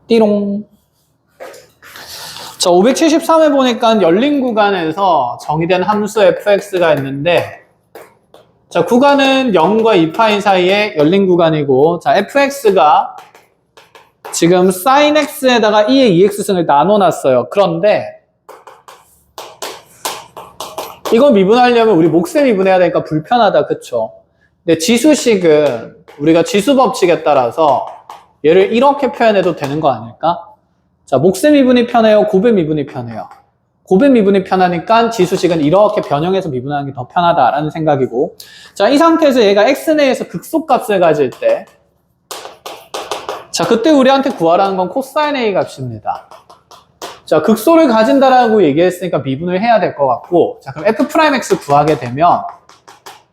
띠롱. 자, 573에 보니까 열린 구간에서 정의된 함수 fx가 있는데, 자, 구간은 0과 2파이 사이에 열린 구간이고, 자, fx가 지금 sin x에다가 2의 2x승을 나눠놨어요. 그런데 이거 미분하려면 우리 몫에 미분해야 되니까 불편하다, 그쵸? 근데 지수식은 우리가 지수 법칙에 따라서 얘를 이렇게 표현해도 되는 거 아닐까? 자, 몫의 미분이 편해요? 곱의 미분이 편해요? 곱의 미분이 편하니까 지수식은 이렇게 변형해서 미분하는 게 더 편하다라는 생각이고, 자, 이 상태에서 얘가 x 내에서 극소값을 가질 때, 자, 그때 우리한테 구하라는 건 코사인 A 값입니다. 자, 극소를 가진다라고 얘기했으니까 미분을 해야 될 것 같고, 자, 그럼 f'x 구하게 되면,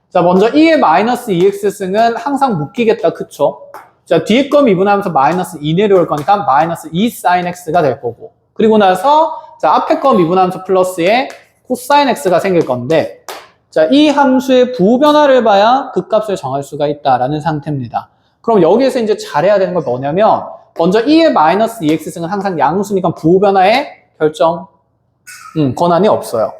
자, 먼저 2의 마이너스 2x승은 항상 묶이겠다, 그쵸? 자, 뒤에 거 미분하면서 마이너스 2 내려올 거니까 마이너스 2 sin x가 될 거고, 그리고 나서 자, 앞에 거 미분하면서 플러스에 코사인 x가 생길 건데, 자, 이 함수의 부호 변화를 봐야 극값을 정할 수가 있다라는 상태입니다. 그럼 여기에서 이제 잘해야 되는 건 뭐냐면, 먼저 2의 마이너스 2x승은 항상 양수니까 부호 변화에 결정 권한이 없어요.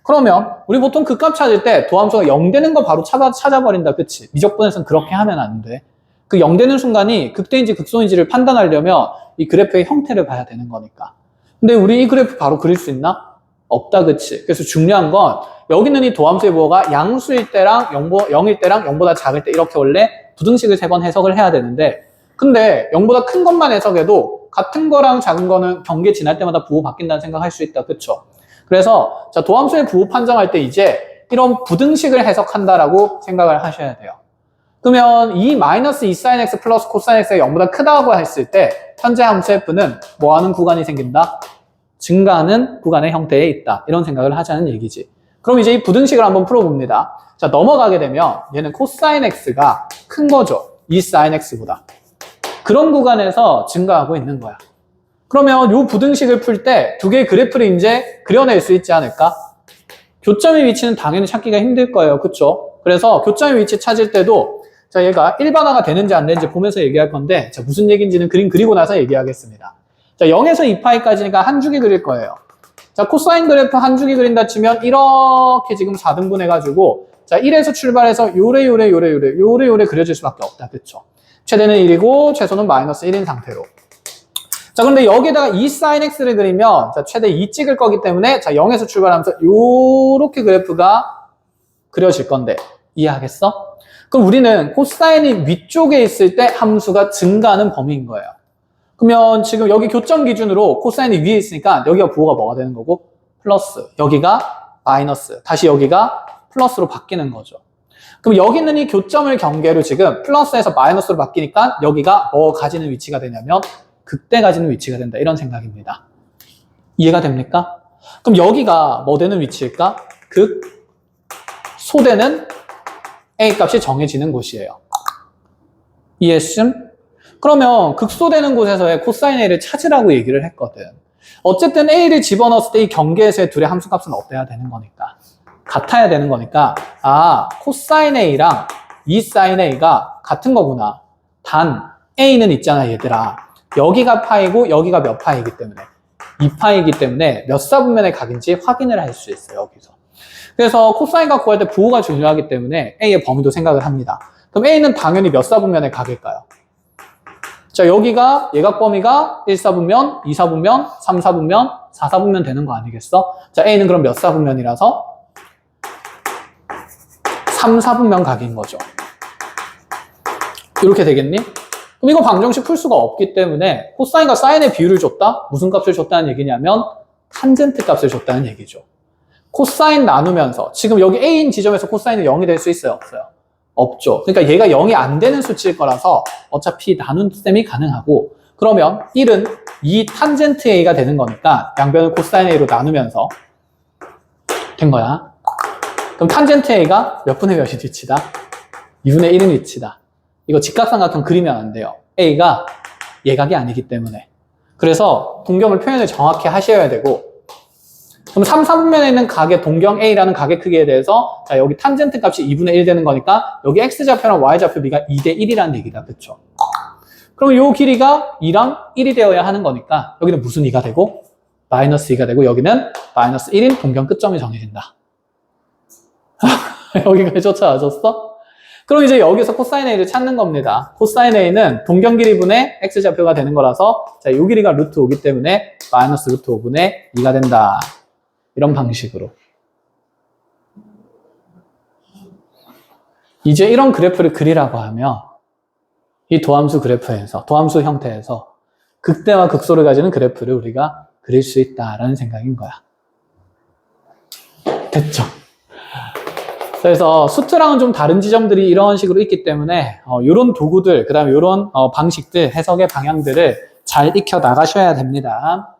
그러면 우리 보통 극값 찾을 때 도함수가 0 되는 거 바로 찾아버린다, 그치? 미적분에서는 그렇게 하면 안 돼. 그 0 되는 순간이 극대인지 극소인지를 판단하려면 이 그래프의 형태를 봐야 되는 거니까. 근데 우리 이 그래프 바로 그릴 수 있나? 없다, 그치? 그래서 중요한 건 여기 있는 이 도함수의 부호가 양수일 때랑 0일 때랑 0보다 작을 때 이렇게 원래 부등식을 3번 해석을 해야 되는데, 근데 0보다 큰 것만 해석해도 같은 거랑 작은 거는 경계 지날 때마다 부호 바뀐다는 생각할 수 있다, 그쵸? 그래서 자, 도함수의 부호 판정할 때 이제 이런 부등식을 해석한다라고 생각을 하셔야 돼요. 그러면 이 마이너스 2 sin x 플러스 코사인 x가 0보다 크다고 했을 때 현재 함수 f는 뭐 하는 구간이 생긴다? 증가하는 구간의 형태에 있다. 이런 생각을 하자는 얘기지. 그럼 이제 이 부등식을 한번 풀어봅니다. 자, 넘어가게 되면 얘는 코사인 x가 큰 거죠. 2 sin x보다. 그런 구간에서 증가하고 있는 거야. 그러면 이 부등식을 풀 때 두 개의 그래프를 이제 그려낼 수 있지 않을까? 교점의 위치는 당연히 찾기가 힘들 거예요. 그쵸? 그래서 교점의 위치 찾을 때도 자, 얘가 일반화가 되는지 안 되는지 보면서 얘기할 건데, 자, 무슨 얘기인지는 그림 그리고 나서 얘기하겠습니다. 자, 0에서 2파이까지니까 한 주기 그릴 거예요. 자, 코사인 그래프 한 주기 그린다 치면 이렇게 지금 4등분 해가지고, 자, 1에서 출발해서 요래 그려질 수밖에 없다. 그쵸? 최대는 1이고, 최소는 마이너스 1인 상태로. 자, 그런데 여기다가 2 sin x를 그리면, 자, 최대 2 찍을 거기 때문에, 자, 0에서 출발하면서 요렇게 그래프가 그려질 건데, 이해하겠어? 그럼 우리는 코사인이 위쪽에 있을 때 함수가 증가하는 범위인 거예요. 그러면 지금 여기 교점 기준으로 코사인이 위에 있으니까 여기가 부호가 뭐가 되는 거고? 플러스. 여기가 마이너스. 다시 여기가 플러스로 바뀌는 거죠. 그럼 여기 있는 이 교점을 경계로 지금 플러스에서 마이너스로 바뀌니까 여기가 뭐 가지는 위치가 되냐면 극대 가지는 위치가 된다. 이런 생각입니다. 이해가 됩니까? 그럼 여기가 뭐 되는 위치일까? 소되는 A 값이 정해지는 곳이에요. 이해했음? 그러면 극소되는 곳에서의 코사인 A를 찾으라고 얘기를 했거든. 어쨌든 A를 집어넣었을 때 이 경계에서의 둘의 함수값은 어때야 되는 거니까? 같아야 되는 거니까, 아, 코사인 A랑 2 sin A가 같은 거구나. 단 A는 있잖아, 얘들아. 여기가 파이고 여기가 몇 파이기 때문에 2파이기 때문에 몇 사분면의 각인지 확인을 할 수 있어요, 여기서. 그래서 코사인각 구할 때 부호가 중요하기 때문에 A의 범위도 생각을 합니다. 그럼 A는 당연히 몇 사분면의 각일까요? 자, 여기가 예각 범위가 1사분면, 2사분면, 3사분면, 4사분면 되는 거 아니겠어? 자, A는 그럼 몇 사분면이라서? 3사분면 각인 거죠. 이렇게 되겠니? 그럼 이거 방정식 풀 수가 없기 때문에 코사인과 사인의 비율을 줬다? 무슨 값을 줬다는 얘기냐면 탄젠트 값을 줬다는 얘기죠. 코사인 나누면서 지금 여기 A인 지점에서 코사인은 0이 될 수 있어요? 없어요? 없죠. 그러니까 얘가 0이 안 되는 수치일 거라서 어차피 나눈 셈이 가능하고, 그러면 1은 2 탄젠트 A가 되는 거니까 양변을 코사인 A로 나누면서 된 거야. 그럼 탄젠트 A가 몇 분의 몇이 위치다? 2분의 1인 위치다. 이거 직각삼각형 그리면 안 돼요. A가 예각이 아니기 때문에. 그래서 동경을 표현을 정확히 하셔야 되고, 그럼 3, 4분면에 있는 각의 동경 A라는 각의 크기에 대해서 자, 여기 탄젠트 값이 2분의 1 되는 거니까 여기 X좌표랑 Y좌표 비가 2대 1이라는 얘기다. 그쵸? 그럼 요 길이가 2랑 1이 되어야 하는 거니까 여기는 무슨 2가 되고 마이너스 2가 되고 여기는 마이너스 1인 동경 끝점이 정해진다. 여기까지 쫓아와줬어? 그럼 이제 여기서 코사인 A를 찾는 겁니다. 코사인 A는 동경 길이분의 X좌표가 되는 거라서 자, 요 길이가 루트 5기 때문에 마이너스 루트 5분의 2가 된다. 이런 방식으로. 이제 이런 그래프를 그리라고 하면 이 도함수 그래프에서, 도함수 형태에서 극대와 극소를 가지는 그래프를 우리가 그릴 수 있다라는 생각인 거야. 됐죠? 그래서 수트랑은 좀 다른 지점들이 이런 식으로 있기 때문에 이런 도구들, 그 다음에 이런 방식들, 해석의 방향들을 잘 익혀 나가셔야 됩니다.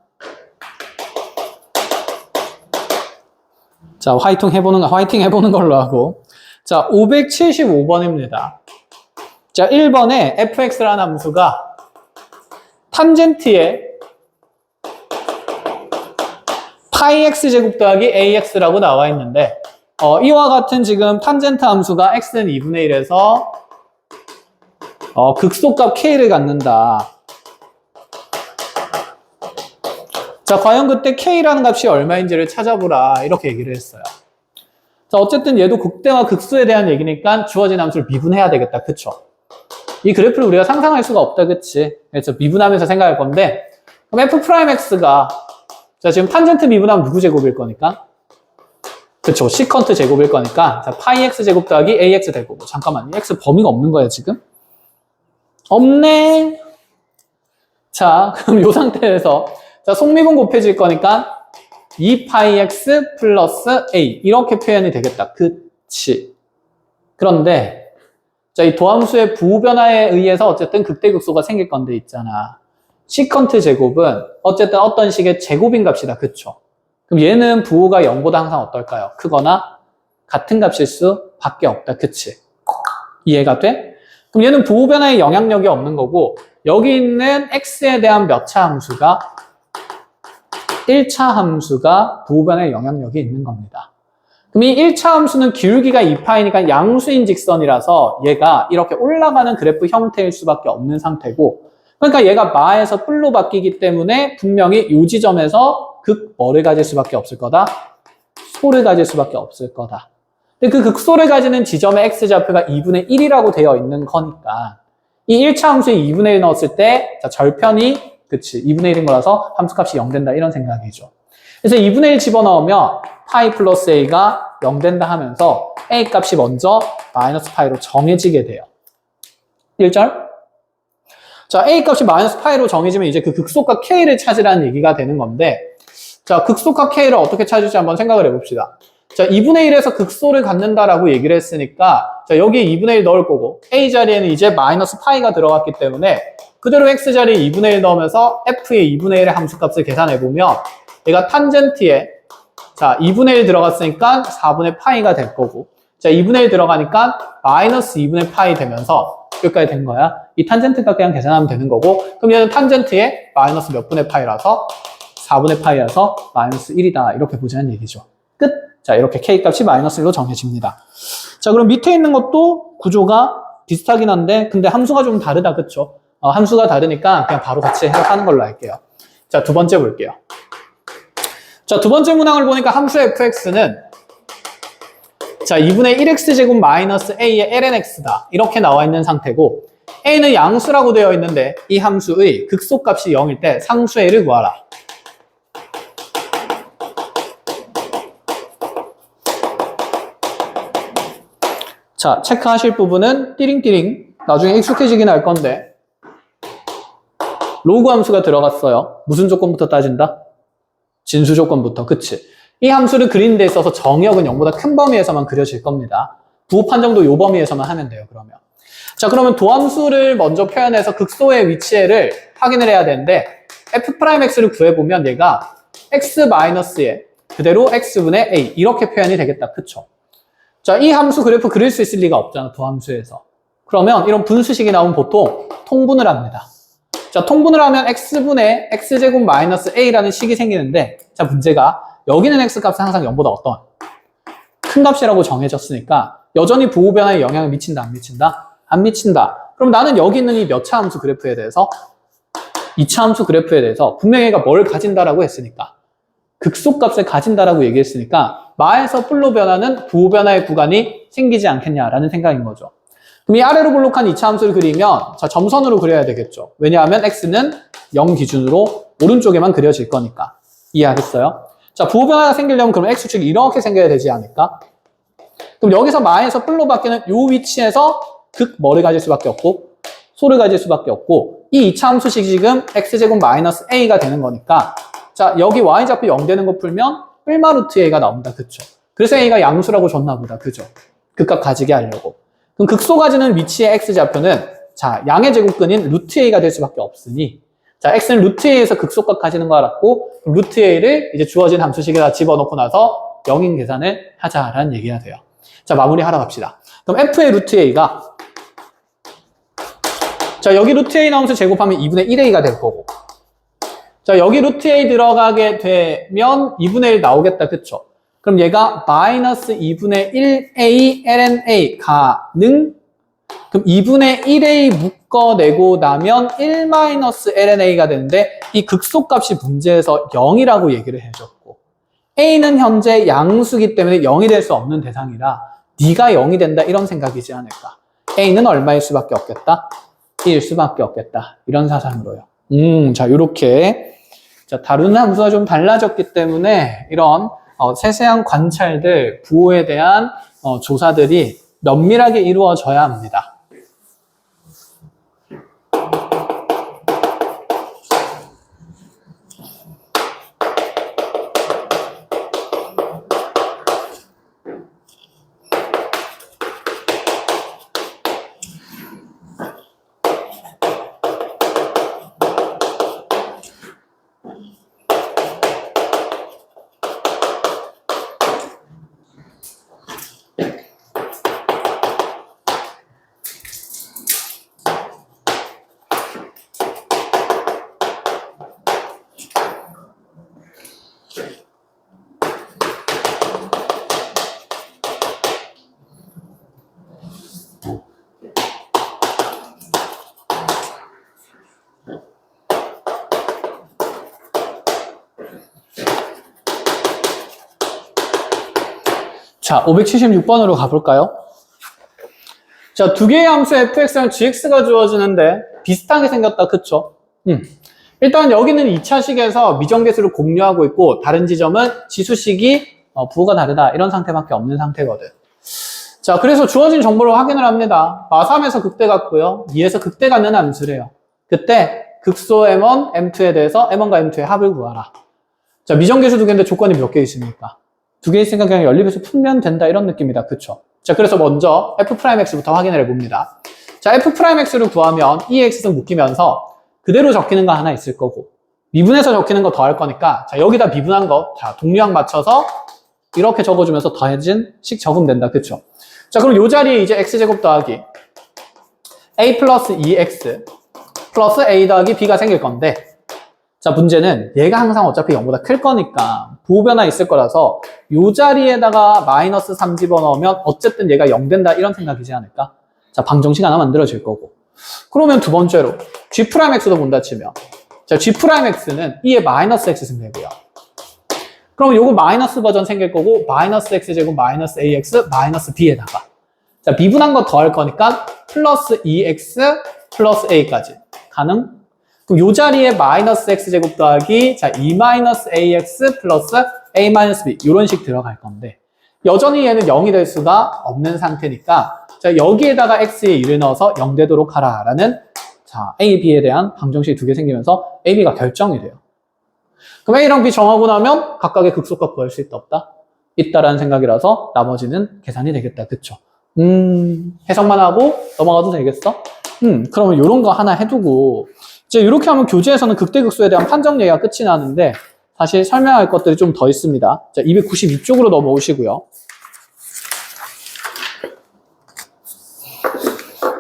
자, 화이팅 해보는 걸로 하고. 자, 575번입니다. 자, 1번에 fx라는 함수가 탄젠트에 파이 x제곱 더하기 ax라고 나와 있는데 이와 같은 지금 탄젠트 함수가 x는 2분의 1에서 극소값 k를 갖는다. 자, 과연 그때 k라는 값이 얼마인지를 찾아보라 이렇게 얘기를 했어요. 자, 어쨌든 얘도 극대와 극소에 대한 얘기니까 주어진 함수를 미분해야 되겠다. 그쵸? 이 그래프를 우리가 상상할 수가 없다. 그치? 그래서 미분하면서 생각할 건데 그럼 f'x가 자, 지금 탄젠트 미분하면 누구 제곱일 거니까? 그쵸? 시컨트 제곱일 거니까 자, 파이 x 제곱 더하기 ax 될 거고 잠깐만, 이 x 범위가 없는 거야 지금? 없네. 자, 그럼 이 상태에서 자, 속미분 곱해질 거니까 2파이x 플러스 a 이렇게 표현이 되겠다. 그치? 그런데 자, 이 도함수의 부호변화에 의해서 어쨌든 극대극소가 생길 건데 있잖아. 시컨트 제곱은 어쨌든 어떤 식의 제곱인 값이다. 그쵸? 그럼 얘는 부호가 0보다 항상 어떨까요? 크거나 같은 값일 수밖에 없다. 그치? 이해가 돼? 그럼 얘는 부호변화에 영향력이 없는 거고 여기 있는 x에 대한 몇 차 함수가 1차 함수가 부호변화에 영향력이 있는 겁니다. 그럼 이 1차 함수는 기울기가 2파이니까 양수인 직선이라서 얘가 이렇게 올라가는 그래프 형태일 수밖에 없는 상태고 그러니까 얘가 마에서 뿔로 바뀌기 때문에 분명히 이 지점에서 극뭐를 가질 수밖에 없을 거다. 소를 가질 수밖에 없을 거다. 근데 그 극소를 가지는 지점의 x좌표가 2분의 1이라고 되어 있는 거니까 이 1차 함수에 2분의 1 넣었을 때 자, 절편이 그치 2분의 1인 거라서 함수값이 0 된다 이런 생각이죠. 그래서 2분의 1 집어넣으면 파이 플러스 a가 0 된다 하면서 a 값이 먼저 마이너스 파이로 정해지게 돼요. 1절? 자, a 값이 마이너스 파이로 정해지면 이제 그 극소값 k를 찾으라는 얘기가 되는 건데 자, 극소값 k를 어떻게 찾을지 한번 생각을 해봅시다. 자, 2분의 1에서 극소를 갖는다라고 얘기를 했으니까 자, 여기에 2분의 1 넣을 거고 a 자리에는 이제 마이너스 파이가 들어갔기 때문에 그대로 x 자리에 2분의 1 넣으면서 f의 2분의 1의 함수값을 계산해보면 얘가 탄젠트에 자 2분의 1 들어갔으니까 4분의 파이가 될 거고 자 2분의 1 들어가니까 마이너스 2분의 파이 되면서 여기까지 된 거야. 이 탄젠트가 그냥 계산하면 되는 거고 그럼 얘는 탄젠트에 마이너스 몇 분의 파이라서 4분의 파이라서 마이너스 1이다 이렇게 보자는 얘기죠. 끝! 자 이렇게 k값이 마이너스 1로 정해집니다. 자 그럼 밑에 있는 것도 구조가 비슷하긴 한데 근데 함수가 좀 다르다. 그쵸? 함수가 다르니까 그냥 바로 같이 해석하는 걸로 할게요. 자, 두 번째 볼게요. 자, 두 번째 문항을 보니까 함수 fx는 자, 2분의 1x제곱 마이너스 a의 lnx다. 이렇게 나와 있는 상태고 a는 양수라고 되어 있는데 이 함수의 극소값이 0일 때 상수 a를 구하라. 자, 체크하실 부분은 띠링띠링 나중에 익숙해지긴 할 건데 로그 함수가 들어갔어요. 무슨 조건부터 따진다? 진수 조건부터. 그치? 이 함수를 그리는 데 있어서 정의역은 0보다 큰 범위에서만 그려질 겁니다. 부호 판정도 이 범위에서만 하면 돼요. 그러면 자 그러면 도함수를 먼저 표현해서 극소의 위치를 확인을 해야 되는데 f'x를 구해보면 얘가 x-에 그대로 x분의 a 이렇게 표현이 되겠다. 그쵸? 자, 이 함수 그래프 그릴 수 있을 리가 없잖아. 도함수에서. 그러면 이런 분수식이 나오면 보통 통분을 합니다. 자, 통분을 하면 x분의 x제곱 마이너스 a라는 식이 생기는데 자, 문제가 여기는 x값은 항상 0보다 어떤? 큰 값이라고 정해졌으니까 여전히 부호 변화에 영향을 미친다, 안 미친다? 안 미친다. 그럼 나는 여기 있는 이 몇 차 함수 그래프에 대해서 2차 함수 그래프에 대해서 분명히 얘가 뭘 가진다라고 했으니까 극소값을 가진다라고 얘기했으니까 마에서 뿔로 변하는 부호 변화의 구간이 생기지 않겠냐라는 생각인 거죠. 그럼 이 아래로 볼록한 2차 함수를 그리면 자 점선으로 그려야 되겠죠. 왜냐하면 x는 0 기준으로 오른쪽에만 그려질 거니까. 이해하겠어요? 자 부호 변화가 생기려면 그럼 x축이 이렇게 생겨야 되지 않을까? 그럼 여기서 마에서 뿔로 바뀌는 이 위치에서 극 뭐를 가질 수밖에 없고 소를 가질 수밖에 없고 이 2차 함수식이 지금 x제곱 마이너스 a가 되는 거니까 자 여기 y좌표 0 되는 거 풀면 뿔마 루트 a가 나온다. 그쵸? 그래서 a가 양수라고 줬나 보다. 그죠? 극값 가지게 하려고. 그럼 극소 가지는 위치의 x좌표는 자 양의 제곱근인 루트 a가 될 수밖에 없으니 자 x는 루트 a에서 극소값 가지는 거 알았고 루트 a를 이제 주어진 함수식에다 집어넣고 나서 0인 계산을 하자라는 얘기가 돼요. 자 마무리하러 갑시다. 그럼 f의 루트 a가 자 여기 루트 a 나오면서 제곱하면 2분의 1a가 될 거고 자 여기 루트 a 들어가게 되면 2분의 1 나오겠다. 그쵸? 그럼 얘가 마이너스 2분의 1a ln a 가능 그럼 2분의 1a 묶어내고 나면 1 마이너스 ln a가 되는데 이 극소값이 문제에서 0이라고 얘기를 해줬고 a는 현재 양수기 때문에 0이 될 수 없는 대상이라 네가 0이 된다 이런 생각이지 않을까. a는 얼마일 수밖에 없겠다? 1일 수밖에 없겠다. 이런 사상으로요. 자 요렇게 자 다루는 함수가 좀 달라졌기 때문에 이런 세세한 관찰들, 부호에 대한 조사들이 면밀하게 이루어져야 합니다. 자, 576번으로 가볼까요? 자, 두 개의 함수 fx랑 gx가 주어지는데 비슷하게 생겼다. 그쵸? 일단 여기는 2차식에서 미정계수를 공유하고 있고 다른 지점은 지수식이 부호가 다르다. 이런 상태밖에 없는 상태거든. 자, 그래서 주어진 정보를 확인을 합니다. 마3에서 극대 같고요. 2에서 극대 갖는 함수래요. 그때 극소 m1, m2에 대해서 m1과 m2의 합을 구하라. 자, 미정계수 두 개인데 조건이 몇 개 있습니까? 두 개 있으니까 그냥 연립해서 풀면 된다 이런 느낌이다. 그쵸? 자, 그래서 먼저 f'x부터 확인을 해봅니다. 자, f'x를 구하면 이 x승 묶이면서 그대로 적히는 거 하나 있을 거고 미분해서 적히는 거 더 할 거니까 자, 여기다 미분한 거 자, 동류항 맞춰서 이렇게 적어주면서 더해진 식 적으면 된다. 그쵸? 자, 그럼 요 자리에 이제 x제곱 더하기 a 플러스 2x 플러스 a 더하기 b가 생길 건데 자, 문제는 얘가 항상 어차피 0보다 클 거니까 부호 변화 있을 거라서 요 자리에다가 마이너스 3 집어넣으면 어쨌든 얘가 0 된다 이런 생각이지 않을까? 자, 방정식 하나 만들어질 거고 그러면 두 번째로 g'x도 본다 치면 자, g'x는 2에 마이너스 x승 되고요. 그럼 요거 마이너스 버전 생길 거고 마이너스 x제곱 마이너스 ax 마이너스 b에다가 자, 미분한 거 더 할 거니까 플러스 2x 플러스 a까지 가능? 그럼 요 자리에 마이너스 x제곱 더하기 자 2 마이너스 ax 플러스 a 마이너스 b 이런 식 들어갈 건데 여전히 얘는 0이 될 수가 없는 상태니까 자 여기에다가 x의 1을 넣어서 0 되도록 하라 라는 자 a, b에 대한 방정식이 두 개 생기면서 a, b가 결정이 돼요. 그럼 a랑 b 정하고 나면 각각의 극소값 구할 수 있다 없다? 있다라는 생각이라서 나머지는 계산이 되겠다. 그쵸? 해석만 하고 넘어가도 되겠어? 그러면 이런 거 하나 해두고 이제 이렇게 하면 교재에서는 극대극소에 대한 판정 얘기가 끝이 나는데 사실 설명할 것들이 좀 더 있습니다. 자, 292쪽으로 넘어오시고요.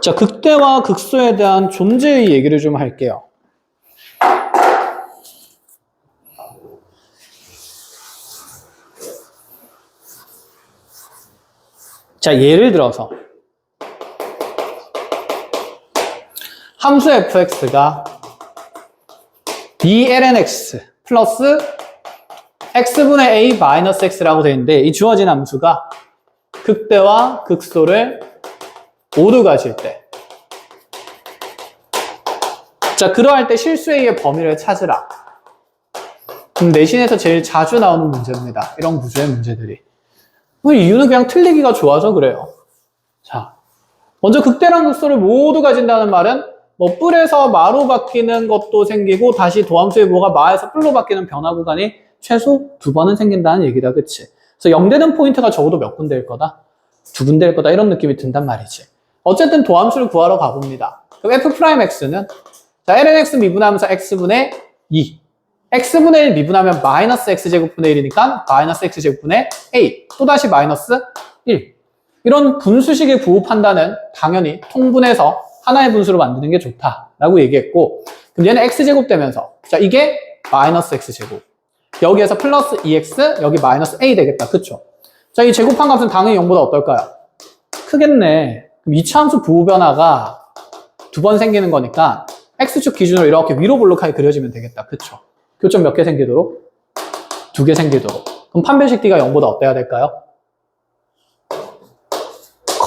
자, 극대와 극소에 대한 존재의 얘기를 좀 할게요. 자, 예를 들어서 함수 fx가 blnx 플러스 x분의 a 마이너스 x라고 되어 있는데 이 주어진 함수가 극대와 극소를 모두 가질 때, 자, 그러할 때 실수 a의 범위를 찾으라. 그럼 내신에서 제일 자주 나오는 문제입니다. 이런 구조의 문제들이. 이유는 그냥 틀리기가 좋아서 그래요. 자, 먼저 극대랑 극소를 모두 가진다는 말은 뭐 뿔에서 마로 바뀌는 것도 생기고 다시 도함수의 뭐가 마에서 뿔로 바뀌는 변화 구간이 최소 2번은 생긴다는 얘기다, 그치? 그래서 0되는 포인트가 적어도 몇 군데일 거다? 2군데일 거다, 이런 느낌이 든단 말이지. 어쨌든 도함수를 구하러 가봅니다. 그럼 f'x는 자, lnx 미분하면서 x분의 2, x분의 1 미분하면 마이너스 x제곱분의 1이니까 마이너스 x제곱분의 a, 또다시 마이너스 1. 이런 분수식의 부호 판단은 당연히 통분해서 하나의 분수로 만드는 게 좋다라고 얘기했고, 그럼 얘는 x제곱 되면서, 자, 이게 마이너스 x제곱, 여기에서 플러스 2x, 여기 마이너스 a 되겠다, 그쵸? 자, 이 제곱한 값은 당연히 0보다 어떨까요? 크겠네. 그럼 이차함수 부호 변화가 2번 생기는 거니까 x축 기준으로 이렇게 위로 볼록하게 그려지면 되겠다, 그쵸? 교점 몇 개 생기도록? 2개 생기도록. 그럼 판별식 d가 0보다 어때야 될까요?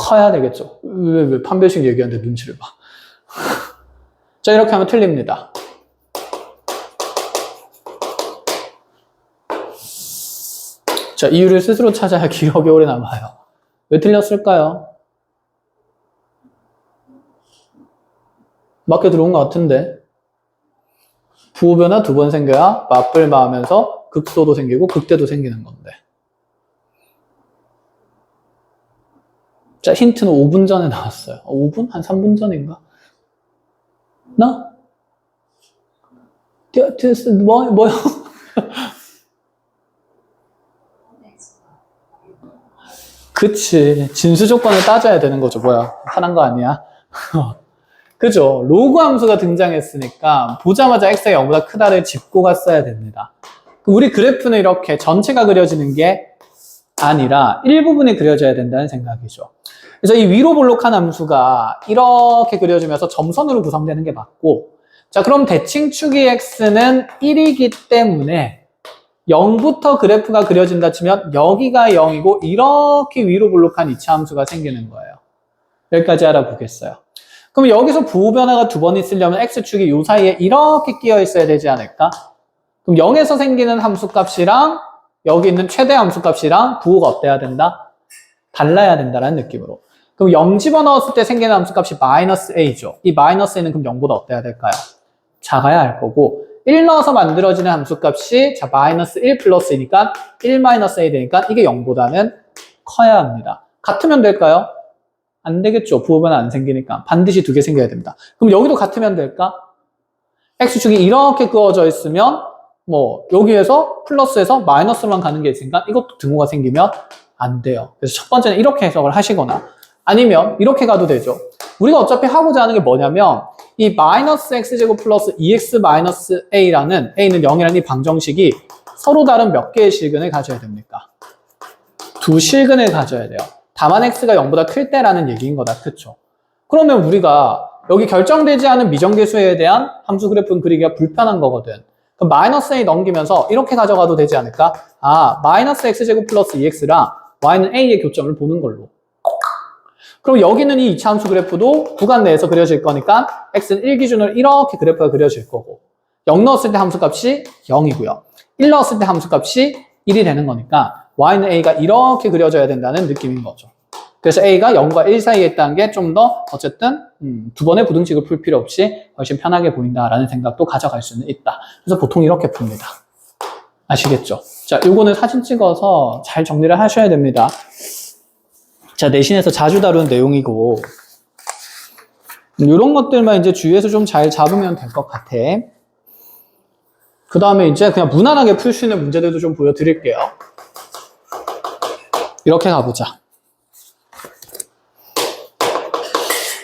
커야 되겠죠. 왜 판별식 얘기하는데 눈치를 봐. 자, 이렇게 하면 틀립니다. 자, 이유를 스스로 찾아야 기억이 오래 남아요. 왜 틀렸을까요? 맞게 들어온 것 같은데. 부호 변화 2번 생겨야 맞불마하면서 극소도 생기고 극대도 생기는 건데. 자, 힌트는 5분 전에 나왔어요. 5분? 한 3분 전인가? 뭐요? 그치. 진수 조건을 따져야 되는 거죠. 뭐야. 화난 거 아니야? 그죠? 로그 함수가 등장했으니까 보자마자 x가 0보다 크다를 짚고 갔어야 됩니다. 우리 그래프는 이렇게 전체가 그려지는 게 아니라 일부분이 그려져야 된다는 생각이죠. 그래서 이 위로 볼록한 함수가 이렇게 그려지면서 점선으로 구성되는 게 맞고, 자, 그럼 대칭축이 x는 1이기 때문에 0부터 그래프가 그려진다 치면 여기가 0이고 이렇게 위로 볼록한 이차 함수가 생기는 거예요. 여기까지 알아보겠어요. 그럼 여기서 부호 변화가 2번 있으려면 x축이 요 사이에 이렇게 끼어 있어야 되지 않을까? 그럼 0에서 생기는 함수값이랑 여기 있는 최대 함수값이랑 부호가 어때야 된다? 달라야 된다는 느낌으로. 그럼 0 집어넣었을 때 생기는 함수값이 마이너스 a죠. 이 마이너스 a는 그럼 0보다 어때야 될까요? 작아야 할 거고, 1 넣어서 만들어지는 함수값이 자 마이너스 1 플러스이니까 1 마이너스 a 되니까 이게 0보다는 커야 합니다. 같으면 될까요? 안 되겠죠. 부호 변화 안 생기니까. 반드시 2개 생겨야 됩니다. 그럼 여기도 같으면 될까? x축이 이렇게 그어져 있으면 뭐 여기에서 플러스에서 마이너스로만 가는 게 있으니까 이것도 등호가 생기면 안 돼요. 그래서 첫 번째는 이렇게 해석을 하시거나 아니면 이렇게 가도 되죠. 우리가 어차피 하고자 하는 게 뭐냐면 이 마이너스 x제곱 플러스 2x 마이너스 a라는 a는 0이라는 이 방정식이 서로 다른 몇 개의 실근을 가져야 됩니까? 2실근을 가져야 돼요. 다만 x가 0보다 클 때라는 얘기인 거다. 그쵸? 그러면 우리가 여기 결정되지 않은 미정계수에 대한 함수 그래프는 그리기가 불편한 거거든. 그럼 마이너스 a 넘기면서 이렇게 가져가도 되지 않을까? 아, 마이너스 x제곱 플러스 2x랑 y는 a의 교점을 보는 걸로. 그럼 여기는 이 2차 함수 그래프도 구간 내에서 그려질 거니까 x는 1 기준으로 이렇게 그래프가 그려질 거고 0 넣었을 때 함수값이 0이고요. 1 넣었을 때 함수값이 1이 되는 거니까 y는 a가 이렇게 그려져야 된다는 느낌인 거죠. 그래서 a가 0과 1 사이에 있다는 게 좀 더 어쨌든 2번의 부등식을 풀 필요 없이 훨씬 편하게 보인다라는 생각도 가져갈 수는 있다. 그래서 보통 이렇게 풉니다. 아시겠죠? 자, 요거는 사진 찍어서 잘 정리를 하셔야 됩니다. 자, 내신에서 자주 다루는 내용이고 이런 것들만 이제 주위에서 좀 잘 잡으면 될 것 같아. 그 다음에 이제 그냥 무난하게 풀 수 있는 문제들도 좀 보여드릴게요. 이렇게 가보자.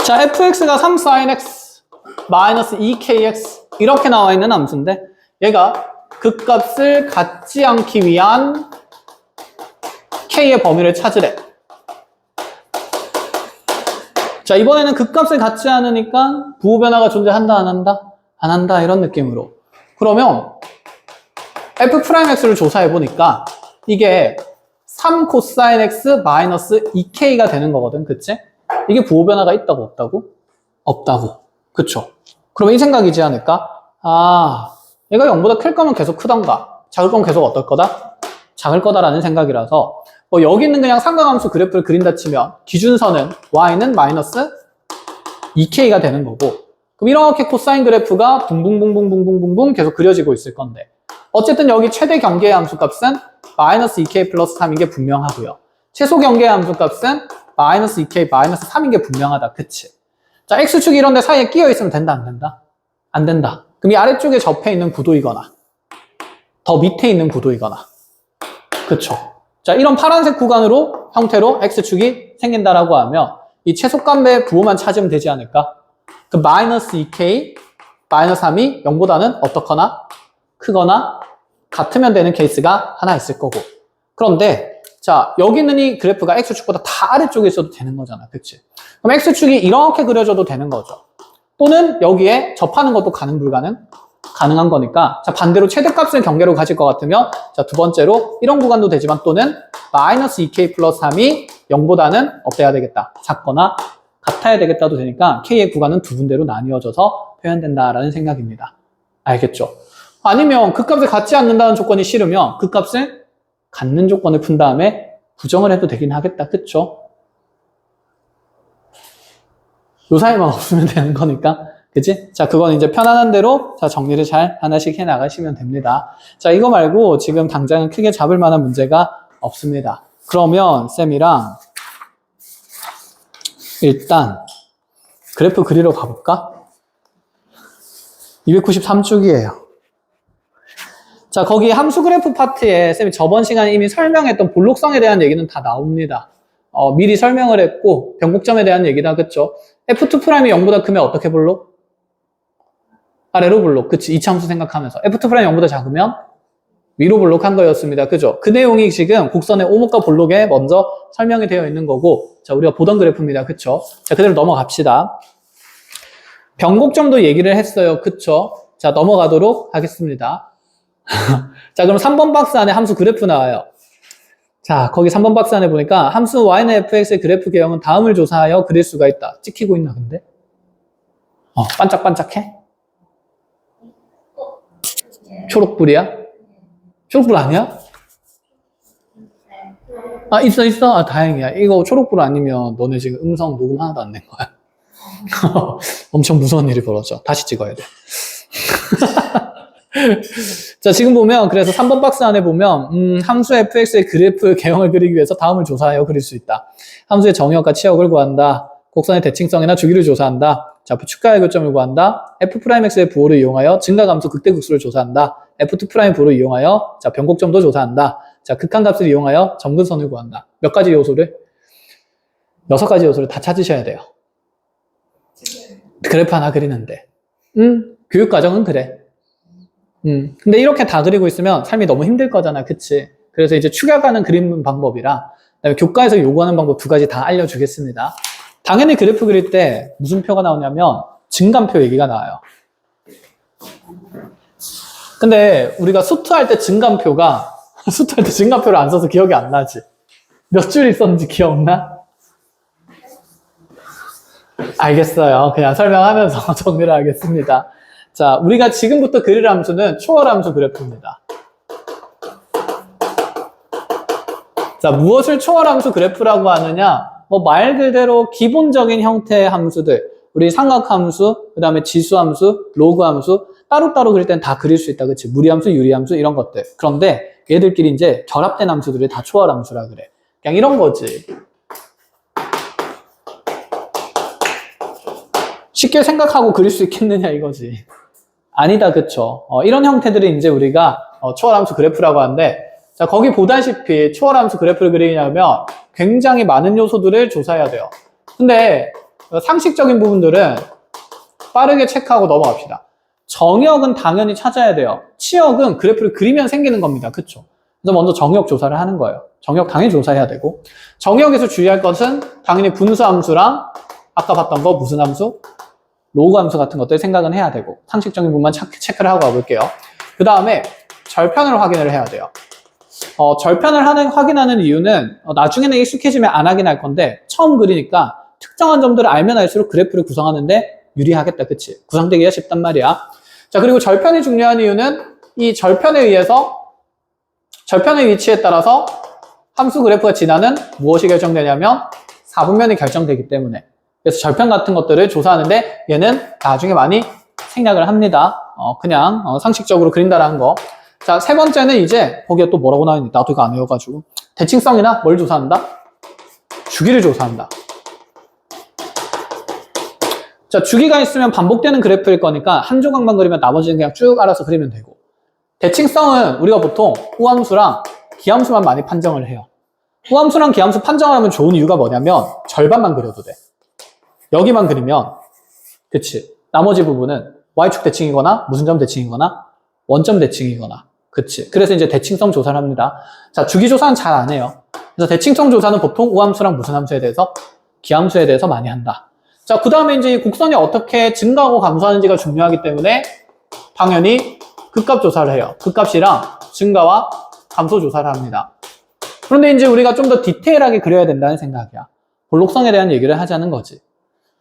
자, fx가 3sin x 마이너스 2kx 이렇게 나와 있는 함수인데 얘가 극값을 갖지 않기 위한 k의 범위를 찾으래. 자, 이번에는 극값을 갖지 않으니까 부호 변화가 존재한다, 안 한다? 안 한다, 이런 느낌으로. 그러면 f'x를 조사해 보니까 이게 3 코사인 x 마이너스 2k가 되는 거거든, 그치? 이게 부호 변화가 있다고 없다고? 없다고. 그쵸? 그러면 이 생각이지 않을까? 아, 얘가 0보다 클 거면 계속 크던가, 작을 거면 계속 어떨 거다? 작을 거다라는 생각이라서 여기 있는 그냥 삼각함수 그래프를 그린다 치면 기준선은 y는 마이너스 2k가 되는 거고, 그럼 이렇게 코사인 그래프가 붕붕붕붕붕붕붕 계속 그려지고 있을 건데, 어쨌든 여기 최대 경계의 함수값은 마이너스 2k 플러스 3인 게 분명하고요. 최소 경계의 함수값은 마이너스 2k 마이너스 3인 게 분명하다. 그치? 자, x축이 이런 데 사이에 끼어 있으면 된다, 안 된다? 안 된다. 그럼 이 아래쪽에 접해 있는 구도이거나 더 밑에 있는 구도이거나, 그쵸? 자, 이런 파란색 구간으로 형태로 x축이 생긴다라고 하면 이 최소값의 부호만 찾으면 되지 않을까? 그 마이너스 2k 마이너스 3이 0보다는 어떻거나 크거나 같으면 되는 케이스가 하나 있을 거고, 그런데 자, 여기 있는 이 그래프가 x축보다 다 아래쪽에 있어도 되는 거잖아. 그치? 그럼 x축이 이렇게 그려져도 되는 거죠. 또는 여기에 접하는 것도 가능 불가능? 가능한 거니까, 자, 반대로 최대값을 경계로 가질 것 같으면, 자, 두 번째로 이런 구간도 되지만 또는 마이너스 2k 플러스 3이 0보다는 어때야 되겠다? 작거나 같아야 되겠다도 되니까 k의 구간은 두 군데로 나뉘어져서 표현된다라는 생각입니다. 알겠죠? 아니면 그 값을 갖지 않는다는 조건이 싫으면 그 값을 갖는 조건을 푼 다음에 부정을 해도 되긴 하겠다. 그쵸? 요 사이만 없으면 되는 거니까. 그치? 자, 그건 이제 편안한 대로 자, 정리를 잘 하나씩 해 나가시면 됩니다. 자, 이거 말고 지금 당장은 크게 잡을 만한 문제가 없습니다. 그러면 쌤이랑 일단 그래프 그리러 가볼까? 293쪽이에요. 자, 거기 함수 그래프 파트에 쌤이 저번 시간에 이미 설명했던 볼록성에 대한 얘기는 다 나옵니다. 미리 설명을 했고 변곡점에 대한 얘기다. 그쵸? F2'이 0보다 크면 어떻게 볼록? 아래로 볼록. 그치? 이차함수 생각하면서 F2'이 0보다 작으면 위로 볼록한 거였습니다. 그죠? 그 내용이 지금 곡선의 오목과 볼록에 먼저 설명이 되어 있는 거고, 자, 우리가 보던 그래프입니다. 그쵸? 자, 그대로 넘어갑시다. 변곡점도 얘기를 했어요. 그쵸? 자, 넘어가도록 하겠습니다. 자, 그럼 3번 박스 안에 함수 그래프 나와요. 자, 거기 3번 박스 안에 보니까 함수 y는 fx의 그래프 개형은 다음을 조사하여 그릴 수가 있다. 찍히고 있나 근데? 반짝반짝해? 초록불이야? 초록불 아니야? 아, 있어. 아, 다행이야. 이거 초록불 아니면 너네 지금 음성 녹음 하나도 안 낸 거야. 엄청 무서운 일이 벌어져. 다시 찍어야 돼. 자, 지금 보면 그래서 3번 박스 안에 보면 함수 fx의 그래프 개형을 그리기 위해서 다음을 조사하여 그릴 수 있다. 함수의 정의역과 치역을 구한다. 곡선의 대칭성이나 주기를 조사한다. 자, 축가의 교점을 구한다. f'x의 부호를 이용하여 증가감수 극대극수를 조사한다. f2' 부호를 이용하여 자, 변곡점도 조사한다. 자, 극한값을 이용하여 점근선을 구한다. 몇 가지 요소를? 6가지 요소를 다 찾으셔야 돼요. 그래프 하나 그리는데. 교육과정은 그래. 근데 이렇게 다 그리고 있으면 삶이 너무 힘들 거잖아. 그치? 그래서 이제 추격하는 그림 방법이랑 그다음에 교과에서 요구하는 방법 2가지 다 알려주겠습니다. 당연히 그래프 그릴 때 무슨 표가 나오냐면 증감표 얘기가 나와요. 근데 우리가 수투할 때 증감표가 수투할 때 증감표를 안 써서 기억이 안 나지? 몇 줄 있었는지 기억나? 알겠어요. 그냥 설명하면서 정리를 하겠습니다. 자, 우리가 지금부터 그릴 함수는 초월함수 그래프입니다. 자, 무엇을 초월함수 그래프라고 하느냐? 말 그대로 기본적인 형태의 함수들, 우리 삼각함수, 그 다음에 지수함수, 로그함수, 따로따로 그릴 땐 다 그릴 수 있다. 그치? 무리함수, 유리함수, 이런 것들. 그런데 얘들끼리 이제 결합된 함수들을 다 초월함수라 그래. 그냥 이런 거지. 쉽게 생각하고 그릴 수 있겠느냐 이거지. 아니다, 그쵸? 이런 형태들이 이제 우리가 초월함수 그래프라고 하는데, 자, 거기 보다시피 초월함수 그래프를 그리냐면 굉장히 많은 요소들을 조사해야 돼요. 근데 상식적인 부분들은 빠르게 체크하고 넘어갑시다. 정역은 당연히 찾아야 돼요. 치역은 그래프를 그리면 생기는 겁니다. 그쵸? 그래서 먼저 정역 조사를 하는 거예요. 정역 당연히 조사해야 되고, 정역에서 주의할 것은 당연히 분수함수랑 아까 봤던 거 무슨 함수? 로그 함수 같은 것들 생각은 해야 되고 상식적인 부분만 체크를 하고 가볼게요. 그 다음에 절편을 확인을 해야 돼요. 절편을 확인하는 이유는 나중에는 익숙해지면 안 하긴 할 건데 처음 그리니까 특정한 점들을 알면 알수록 그래프를 구성하는데 유리하겠다. 그치? 구성되기가 쉽단 말이야. 자, 그리고 절편이 중요한 이유는 이 절편에 의해서 절편의 위치에 따라서 함수 그래프가 진화는 무엇이 결정되냐면 4분면이 결정되기 때문에. 그래서 절편 같은 것들을 조사하는데 얘는 나중에 많이 생략을 합니다. 그냥 상식적으로 그린다라는 거. 자, 세 번째는 이제 거기에 또 뭐라고 나와있는지 나도 이거 안 외워가지고 대칭성이나 뭘 조사한다? 주기를 조사한다. 자, 주기가 있으면 반복되는 그래프일 거니까 한 조각만 그리면 나머지는 그냥 쭉 알아서 그리면 되고, 대칭성은 우리가 보통 우함수랑 기함수만 많이 판정을 해요. 우함수랑 기함수 판정을 하면 좋은 이유가 뭐냐면 절반만 그려도 돼. 여기만 그리면 그치, 나머지 부분은 y축 대칭이거나 무슨 점 대칭이거나 원점 대칭이거나, 그치. 그래서 이제 대칭성 조사를 합니다. 자, 주기 조사는 잘 안 해요. 그래서 대칭성 조사는 보통 우함수랑 무슨 함수에 대해서, 기함수에 대해서 많이 한다. 자, 그 다음에 이제 이 곡선이 어떻게 증가하고 감소하는지가 중요하기 때문에 당연히 극값 조사를 해요. 극값이랑 증가와 감소 조사를 합니다. 그런데 이제 우리가 좀 더 디테일하게 그려야 된다는 생각이야. 볼록성에 대한 얘기를 하자는 거지.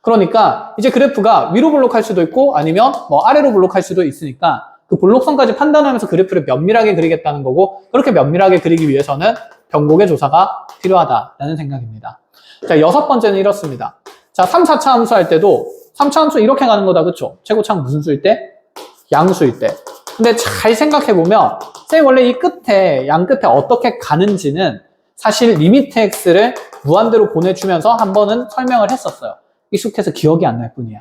그러니까 이제 그래프가 위로 볼록할 수도 있고 아니면 뭐 아래로 볼록할 수도 있으니까 그 볼록성까지 판단하면서 그래프를 면밀하게 그리겠다는 거고, 그렇게 면밀하게 그리기 위해서는 변곡의 조사가 필요하다라는 생각입니다. 자, 6번째는 이렇습니다. 자, 3, 4차 함수 할 때도 3차 함수 이렇게 가는 거다. 그쵸? 최고차는 무슨 수일 때? 양수일 때. 근데 잘 생각해보면 쌤이 원래 이 끝에, 양 끝에 어떻게 가는지는 사실 리미트 x를 무한대로 보내주면서 한 번은 설명을 했었어요. 익숙해서 기억이 안 날 뿐이야.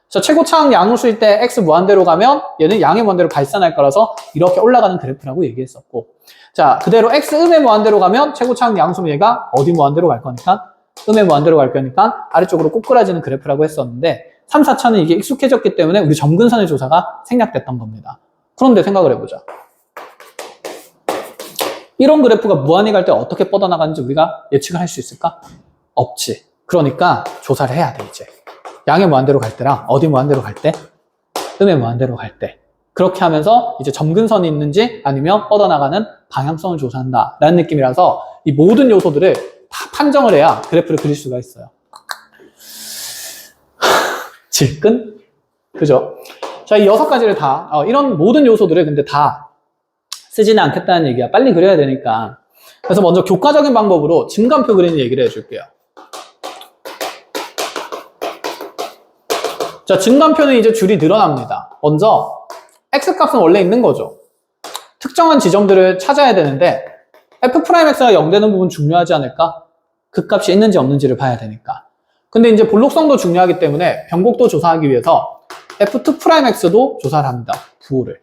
그래서 최고차항 양수일 때 x 무한대로 가면 얘는 양의 무한대로 발산할 거라서 이렇게 올라가는 그래프라고 얘기했었고, 자, 그대로 x 음의 무한대로 가면 최고차항 양수면 얘가 어디 무한대로 갈 거니까? 음의 무한대로 갈 거니까 아래쪽으로 꼬꾸라지는 그래프라고 했었는데 3, 4차는 이게 익숙해졌기 때문에 우리 점근선의 조사가 생략됐던 겁니다. 그런데 생각을 해보자. 이런 그래프가 무한히 갈 때 어떻게 뻗어나가는지 우리가 예측을 할 수 있을까? 없지. 그러니까 조사를 해야 돼, 이제. 양의 무한대로 갈 때랑 어디 무한대로 갈 때? 음의 무한대로 갈 때. 그렇게 하면서 이제 점근선이 있는지 아니면 뻗어나가는 방향성을 조사한다 라는 느낌이라서 이 모든 요소들을 다 판정을 해야 그래프를 그릴 수가 있어요. 질끈? 그죠? 자, 이 6가지를 다, 이런 모든 요소들을 근데 다 쓰지는 않겠다는 얘기야. 빨리 그려야 되니까. 그래서 먼저 교과적인 방법으로 증감표 그리는 얘기를 해줄게요. 자, 증감표는 이제 줄이 늘어납니다. 먼저 x값은 원래 있는 거죠. 특정한 지점들을 찾아야 되는데 f'x가 0 되는 부분 중요하지 않을까? 그 값이 있는지 없는지를 봐야 되니까. 근데 이제 볼록성도 중요하기 때문에 변곡도 조사하기 위해서 f2'x도 조사를 합니다. 부호를.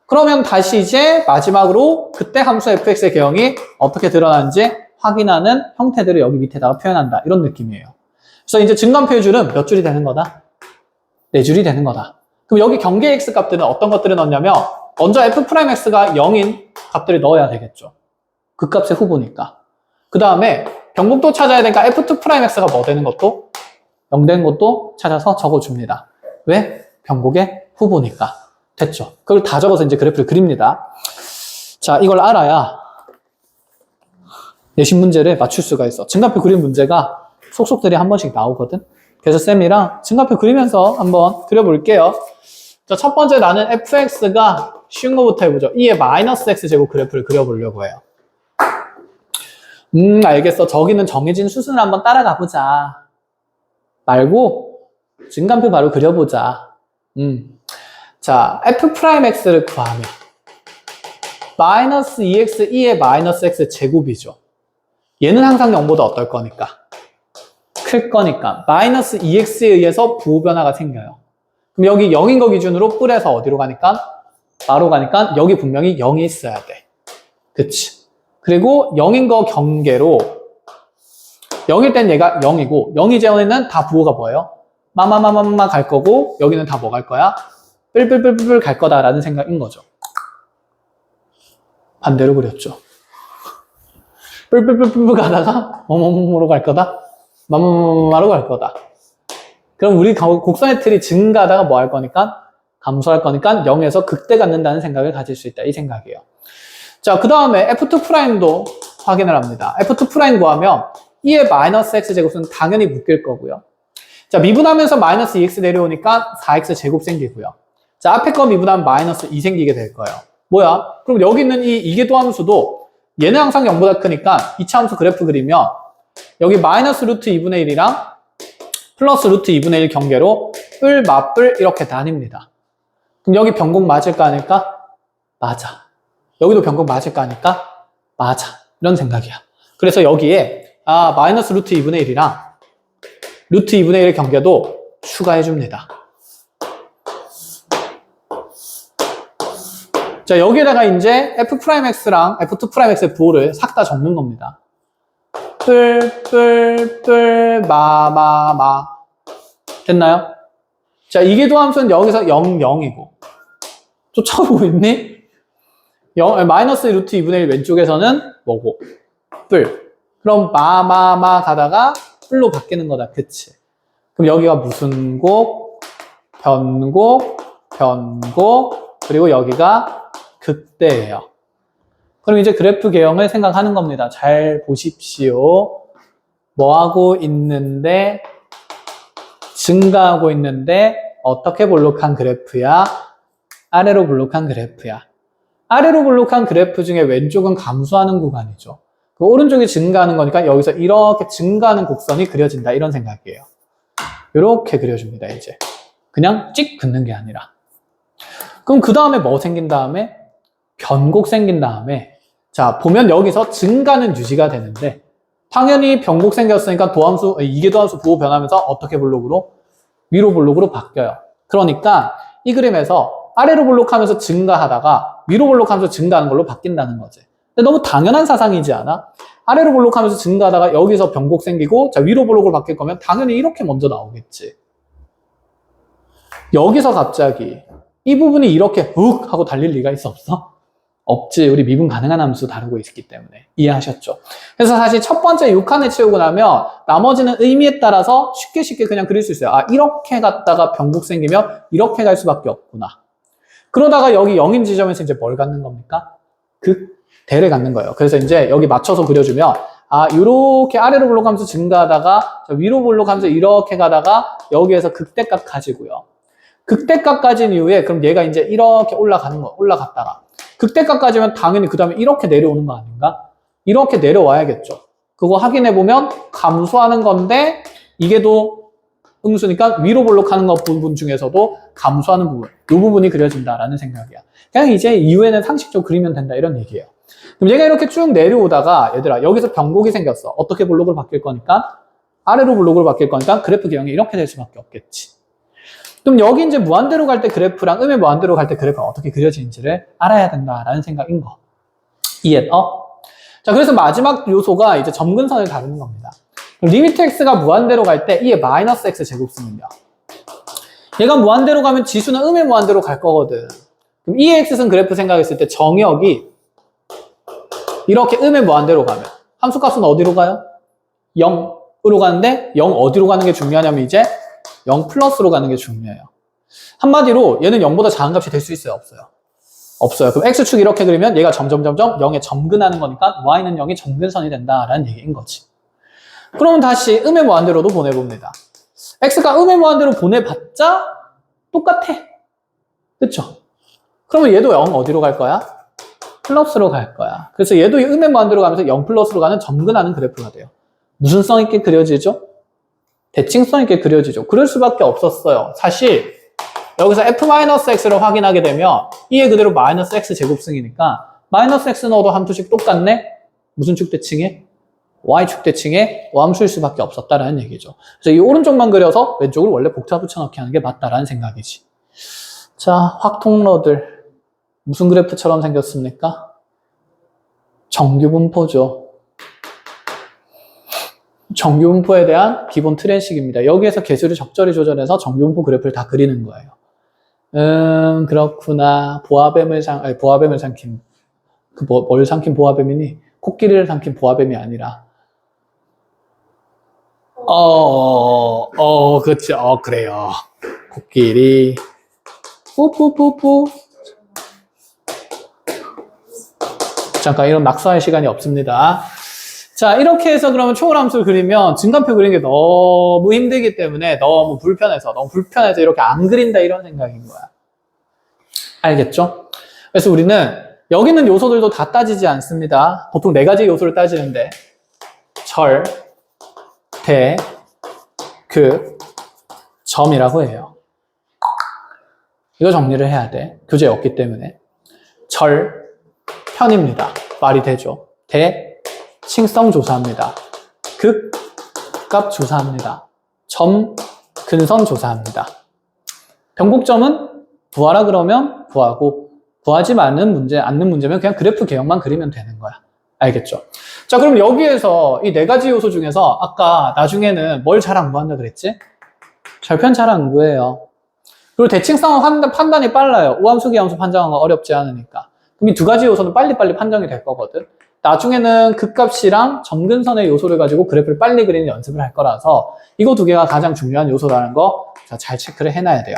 그러면 다시 이제 마지막으로 그때 함수 fx의 개형이 어떻게 드러나는지 확인하는 형태들을 여기 밑에다가 표현한다. 이런 느낌이에요. 그래서 이제 증감표의 줄은 몇 줄이 되는 거다? 4줄이 되는 거다. 그럼 여기 경계 x 값들은 어떤 것들을 넣냐면 먼저 f'x가 0인 값들을 넣어야 되겠죠. 그 값의 후보니까. 그 다음에 변곡도 찾아야 되니까 f2'x가 뭐 되는 것도 0 되는 것도 찾아서 적어줍니다. 왜? 변곡의 후보니까. 됐죠. 그걸 다 적어서 이제 그래프를 그립니다. 자, 이걸 알아야 내신 문제를 맞출 수가 있어. 증가표 그림 문제가 속속들이 한 번씩 나오거든. 그래서 쌤이랑 증가표 그리면서 한번 그려볼게요. 자, 첫 번째 나는 fx가 쉬운 거부터 해보죠. 2의 마이너스 x제곱 그래프를 그려보려고 해요. 알겠어. 저기는 정해진 수순을 한번 따라가 보자. 말고 증감표 바로 그려보자. 자, f'x를 구하면 마이너스 2x, 2의 마이너스 x 제곱이죠. 얘는 항상 0보다 어떨 거니까? 클 거니까 마이너스 2x에 의해서 부호 변화가 생겨요. 그럼 여기 0인 거 기준으로 뿔에서 어디로 가니까? 바로 가니까 여기 분명히 0이 있어야 돼. 그치? 그리고 0인 거 경계로 0일 땐 얘가 0이고 0이 전에는 다 부호가 뭐예요? 마마마마마 갈 거고 여기는 다 뭐 갈 거야? 뿔뿔뿔뿔 갈 거다라는 생각인 거죠. 반대로 그렸죠. 뿔뿔뿔뿔 가다가 뭐뭐뭐로 갈 거다? 마로 갈 거다. 그럼 우리 곡선의 틀이 증가하다가 뭐 할 거니까? 감소할 거니까 0에서 극대 갖는다는 생각을 가질 수 있다. 이 생각이에요. 자, 그 다음에 F2'도 확인을 합니다. F2' 구하면 2의 마이너스 x제곱은 당연히 묶일 거고요. 자, 미분하면서 마이너스 2x 내려오니까 4x 제곱 생기고요. 자, 앞에 거 미분하면 마이너스 2 생기게 될 거예요. 뭐야? 그럼 여기 있는 이 이계도함수도 얘는 항상 0보다 크니까 이차함수 그래프 그리면 여기 마이너스 루트 2분의 1이랑 플러스 루트 2분의 1 경계로 뿔, 맞뿔 이렇게 나뉩니다. 그럼 여기 변곡 맞을까 아닐까? 맞아. 여기도 변곡 맞을까 아닐까? 맞아. 이런 생각이야. 그래서 여기에 마이너스 루트 2분의 1이랑 루트 2분의 1의 경계도 추가해 줍니다. 자, 여기에다가 이제 F'X랑 F2'X의 부호를 싹 다 적는 겁니다. 마. 됐나요? 자, 이계도함수는 여기서 0, 0이고. 쫓아오고 있니? 마이너스 루트 2분의 1 왼쪽에서는 뭐고? 그럼 마 가다가 뿔로 바뀌는 거다. 그치? 그럼 여기가 무슨 곡? 변곡, 그리고 여기가 극대예요. 그럼 이제 그래프 개형을 생각하는 겁니다. 잘 보십시오. 뭐 하고 있는데, 증가하고 있는데, 어떻게 볼록한 그래프야? 아래로 볼록한 그래프야. 아래로 볼록한 그래프 중에 왼쪽은 감소하는 구간이죠. 그 오른쪽이 증가하는 거니까 여기서 이렇게 증가하는 곡선이 그려진다. 이런 생각이에요. 이렇게 그려줍니다, 이제. 그냥 찍 긋는 게 아니라. 그럼 그 다음에 뭐 생긴 다음에? 변곡 생긴 다음에. 자, 보면 여기서 증가는 유지가 되는데, 당연히 변곡 생겼으니까 이계도함수 부호 변하면서 어떻게 볼록으로? 위로 볼록으로 바뀌어요. 그러니까 이 그림에서 아래로 볼록하면서 증가하다가 위로 볼록하면서 증가하는 걸로 바뀐다는 거지. 근데 너무 당연한 사상이지 않아? 아래로 볼록하면서 증가하다가 여기서 변곡 생기고 자 위로 볼록으로 바뀔 거면 당연히 이렇게 먼저 나오겠지. 여기서 갑자기 이 부분이 이렇게 훅 하고 달릴 리가 있어 없어? 없지. 우리 미분 가능한 함수 다루고 있기 때문에. 이해하셨죠? 그래서 사실 첫 번째 6칸에 채우고 나면 나머지는 의미에 따라서 쉽게 그냥 그릴 수 있어요. 이렇게 갔다가 변곡 생기면 이렇게 갈 수밖에 없구나. 그러다가 여기 0인 지점에서 이제 뭘 갖는 겁니까? 극대를 갖는 거예요. 그래서 이제 여기 맞춰서 그려주면 이렇게 아래로 볼록하면서 증가하다가 위로 볼록하면서 이렇게 가다가 여기에서 극대값 가지고요. 극대값 가진 이후에 그럼 얘가 이제 이렇게 올라갔다가 극대값 가지면 당연히 그 다음에 이렇게 내려오는 거 아닌가? 이렇게 내려와야겠죠. 그거 확인해보면 감소하는 건데 이게 또 음수니까 위로 볼록하는 것 부분 중에서도 감소하는 부분, 이 부분이 그려진다라는 생각이야. 그냥 이제 이후에는 상식적으로 그리면 된다 이런 얘기예요. 그럼 얘가 이렇게 쭉 내려오다가 얘들아 여기서 변곡이 생겼어. 어떻게 볼록을 바뀔 거니까? 아래로 볼록을 바뀔 거니까 그래프 개형이 이렇게 될 수밖에 없겠지. 그럼 여기 이제 무한대로 갈 때 그래프랑 음의 무한대로 갈 때 그래프가 어떻게 그려지는지를 알아야 된다라는 생각인 거. 이해했어? 자, 그래서 마지막 요소가 이제 점근선을 다루는 겁니다. 리미트 x가 무한대로 갈 때 이의 마이너스 x 제곱승은요. 얘가 무한대로 가면 지수는 음의 무한대로 갈 거거든. 그럼 이의 x승 그래프 생각했을 때 정역이 이렇게 음의 무한대로 가면 함수값은 어디로 가요? 0으로 가는데 0 어디로 가는 게 중요하냐면 이제 0 플러스로 가는 게 중요해요. 한마디로 얘는 0보다 작은 값이 될 수 있어요? 없어요? 없어요. 그럼 x축 이렇게 그리면 얘가 점점 0에 점근하는 거니까 y는 0이 점근선이 된다라는 얘기인 거지. 그러면 다시 음의 무한대로도 보내봅니다. x가 음의 무한대로 보내봤자 똑같아. 그쵸? 그러면 얘도 0 어디로 갈 거야? 플러스로 갈 거야. 그래서 얘도 음의 무한대로 가면서 0 플러스로 가는 점근하는 그래프가 돼요. 무슨 성 있게 그려지죠? 대칭성 있게 그려지죠. 그럴 수밖에 없었어요. 사실 여기서 f-x를 확인하게 되면 이에 그대로 마이너스 x 제곱승이니까 마이너스 x 넣어도 함수식 똑같네? 무슨 축 대칭에? y축 대칭에 함수일 수밖에 없었다라는 얘기죠. 그래서 이 오른쪽만 그려서 왼쪽을 원래 복사 붙여넣기 하는 게 맞다라는 생각이지. 자, 확통러들 무슨 그래프처럼 생겼습니까? 정규분포죠. 정규분포에 대한 기본 트렌식입니다. 여기에서 개수를 적절히 조절해서 정규분포 그래프를 다 그리는 거예요. 그렇구나. 보아뱀을 삼킨, 뭘 삼킨 보아뱀이니? 코끼리를 삼킨 보아뱀이 아니라. 그치. 그래요. 코끼리. 뽀뽀뽀뽀. 잠깐, 이런 낙서할 시간이 없습니다. 자, 이렇게 해서 그러면 초월함수를 그리면 증간표 그리는 게 너무 힘들기 때문에 너무 불편해서 이렇게 안 그린다 이런 생각인 거야. 알겠죠? 그래서 우리는 여기 있는 요소들도 다 따지지 않습니다. 보통 4가지 요소를 따지는데 절, 대, 극, 점이라고 해요. 이거 정리를 해야 돼. 교재에 없기 때문에. 절, 편입니다. 말이 되죠. 대, 칭성 조사합니다. 극, 값 조사합니다. 점, 근선 조사합니다. 변곡점은 구하라 그러면 구하고 구하지 않는 문제면 그냥 그래프 개형만 그리면 되는 거야. 알겠죠? 자, 그럼 여기에서 이 4가지 요소 중에서 아까 나중에는 뭘 잘 안 구한다 그랬지? 절편 잘 안 구해요. 그리고 대칭성 판단이 빨라요. 우함수, 기함수 판정한 거 어렵지 않으니까. 그럼 이 2가지 요소는 빨리빨리 판정이 될 거거든. 나중에는 극값이랑 점근선의 요소를 가지고 그래프를 빨리 그리는 연습을 할 거라서 이거 2개가 가장 중요한 요소라는 거 잘 체크를 해놔야 돼요.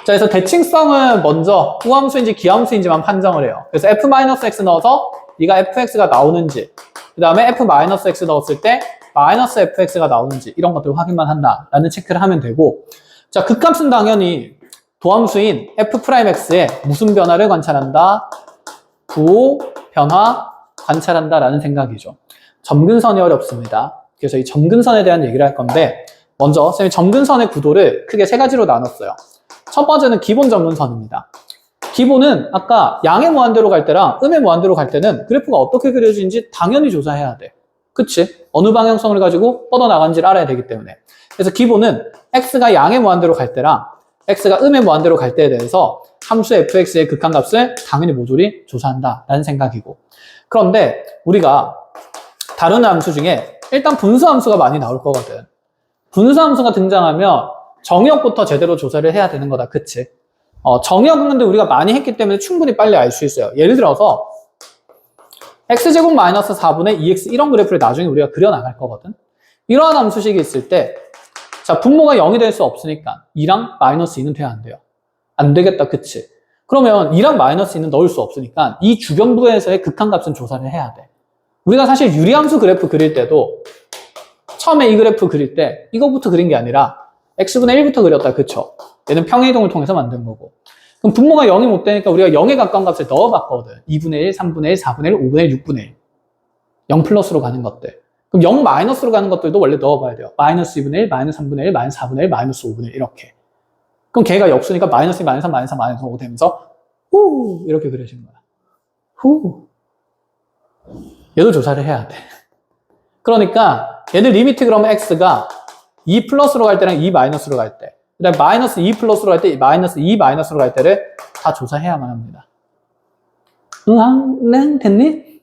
자, 그래서 대칭성은 먼저 우함수인지 기함수인지만 판정을 해요. 그래서 f-x 넣어서 네가 fx가 나오는지, 그 다음에 f-x 넣었을 때 -fx가 나오는지 이런 것들 확인만 한다라는 체크를 하면 되고, 자, 극값은 당연히 도함수인 f'x에 무슨 변화를 관찰한다? 부호 변화 관찰한다라는 생각이죠. 점근선이 어렵습니다. 그래서 이 점근선에 대한 얘기를 할 건데, 먼저 쌤이 점근선의 구도를 크게 3가지로 나눴어요. 첫 번째는 기본 점근선입니다. 기본은 아까 양의 무한대로 갈 때랑 음의 무한대로 갈 때는 그래프가 어떻게 그려지는지 당연히 조사해야 돼. 그치? 어느 방향성을 가지고 뻗어나간지를 알아야 되기 때문에. 그래서 기본은 x가 양의 무한대로 갈 때랑 x가 음의 무한대로 갈 때에 대해서 함수 fx의 극한값을 당연히 모조리 조사한다라는 생각이고, 그런데 우리가 다루는 함수 중에 일단 분수함수가 많이 나올 거거든. 분수함수가 등장하면 정의역부터 제대로 조사를 해야 되는 거다. 그치? 정의역은 근데 우리가 많이 했기 때문에 충분히 빨리 알 수 있어요. 예를 들어서 x제곱 마이너스 4분의 2x 이런 그래프를 나중에 우리가 그려나갈 거거든. 이러한 함수식이 있을 때, 자, 분모가 0이 될 수 없으니까 2랑 마이너스 2는 돼야 안 돼요. 안 되겠다. 그치? 그러면 2랑 마이너스 2는 넣을 수 없으니까 이 주변부에서의 극한값은 조사를 해야 돼. 우리가 사실 유리함수 그래프 그릴 때도 처음에 이 그래프 그릴 때 이거부터 그린 게 아니라 x분의 1부터 그렸다. 그쵸? 얘는 평행이동을 통해서 만든 거고. 그럼 분모가 0이 못 되니까 우리가 0에 가까운 값을 넣어봤거든. 2분의 1, 3분의 1, 4분의 1, 5분의 1, 6분의 1. 0 플러스로 가는 것들. 그럼 0 마이너스로 가는 것들도 원래 넣어봐야 돼요. 마이너스 2분의 1, 마이너스 3분의 1, 마이너스 4분의 1, 마이너스 5분의 1 이렇게. 그럼 걔가 역수니까 마이너스 2, 마이너스 3, 마이너스 4, 마이너스 5 되면서 후 이렇게 그려지는 거야. 후. 얘도 조사를 해야 돼. 그러니까 얘들 리미트 그러면 x가 2 플러스로 갈 때랑 2 마이너스로 갈 때, 그 다음에 마이너스 2 플러스로 갈 때, 마이너스 2 마이너스로 갈 때를 다 조사해야만 합니다. 네, 됐니?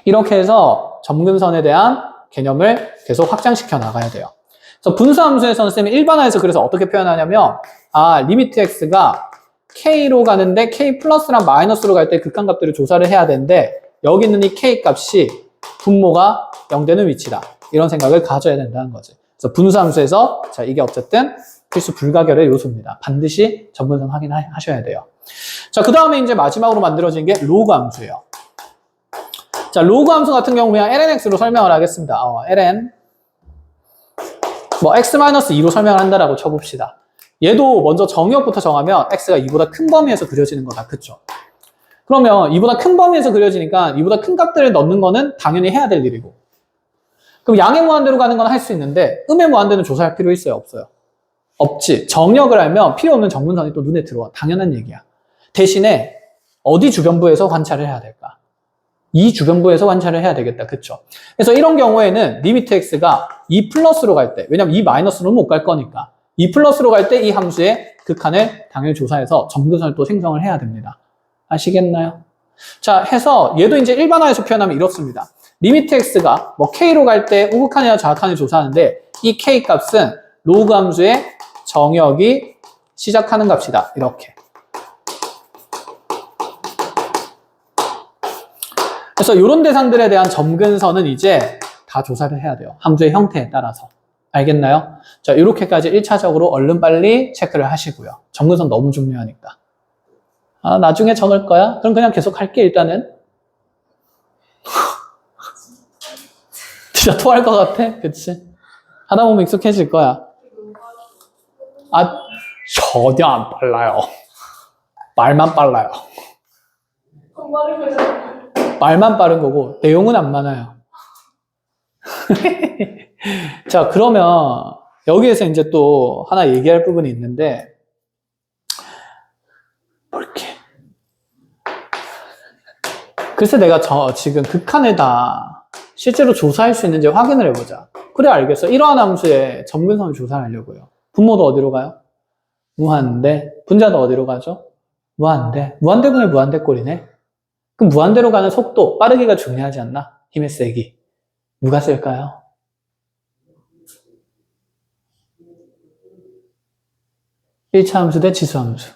이렇게 해서 점근선에 대한 개념을 계속 확장시켜 나가야 돼요. 그래서 분수함수에서는 쌤이 일반화해서 그래서 어떻게 표현하냐면, 리미트 x가 k로 가는데 k 플러스랑 마이너스로 갈 때 극한값들을 조사를 해야 되는데, 여기 있는 이 k 값이 분모가 0 되는 위치다. 이런 생각을 가져야 된다는 거지. 그래서 분수함수에서, 자, 이게 어쨌든 필수 불가결의 요소입니다. 반드시 점근선 확인하셔야 돼요. 자, 그 다음에 이제 마지막으로 만들어진 게 로그 함수예요. 자, 로그 함수 같은 경우 그냥 lnx로 설명을 하겠습니다. ln 뭐 x-2로 설명을 한다라고 쳐봅시다. 얘도 먼저 정의역부터 정하면 x가 2보다 큰 범위에서 그려지는 거다. 그쵸? 그러면 2보다 큰 범위에서 그려지니까 2보다 큰 값들을 넣는 거는 당연히 해야 될 일이고, 그럼 양의 무한대로 가는 건 할 수 있는데 음의 무한대는 조사할 필요 있어요? 없어요? 없지. 정역을 알면 필요 없는 점근선이 또 눈에 들어와. 당연한 얘기야. 대신에 어디 주변부에서 관찰을 해야 될까? 이 주변부에서 관찰을 해야 되겠다. 그쵸? 그래서 이런 경우에는 리미트 x가 2 플러스로 갈 때, 왜냐면 2 마이너스로 못 갈 거니까 2 플러스로 갈 때 이 함수의 극한을 당연히 조사해서 점근선을 또 생성을 해야 됩니다. 아시겠나요? 자, 해서 얘도 이제 일반화해서 표현하면 이렇습니다. 리미트 x가 뭐 k로 갈 때 우극한이나 좌극한을 조사하는데 이 k 값은 로그 함수의 정역이 시작하는 값이다. 이렇게. 그래서 이런 대상들에 대한 점근선은 이제 다 조사를 해야 돼요. 함수의 형태에 따라서. 알겠나요? 자, 이렇게까지 1차적으로 얼른 빨리 체크를 하시고요. 정근선 너무 중요하니까. 아, 나중에 적을 거야? 그럼 그냥 계속 할게, 일단은. 진짜 토할 것 같아? 그치? 하다 보면 익숙해질 거야. 아, 전혀 안 빨라요. 말만 빨라요. 말만 빠른 거고, 내용은 안 많아요. 자, 그러면 여기에서 이제 또 하나 얘기할 부분이 있는데, 볼게. 글쎄 내가 지금 극한을 다 실제로 조사할 수 있는지 확인을 해보자. 그래, 알겠어. 이러한 함수의 점근선을 조사를 하려고요. 분모도 어디로 가요? 무한대. 분자도 어디로 가죠? 무한대. 무한대분의 무한대꼴이네. 그럼 무한대로 가는 속도, 빠르기가 중요하지 않나? 힘의 세기. 누가 쓸까요? 일차 함수 대 지수함수.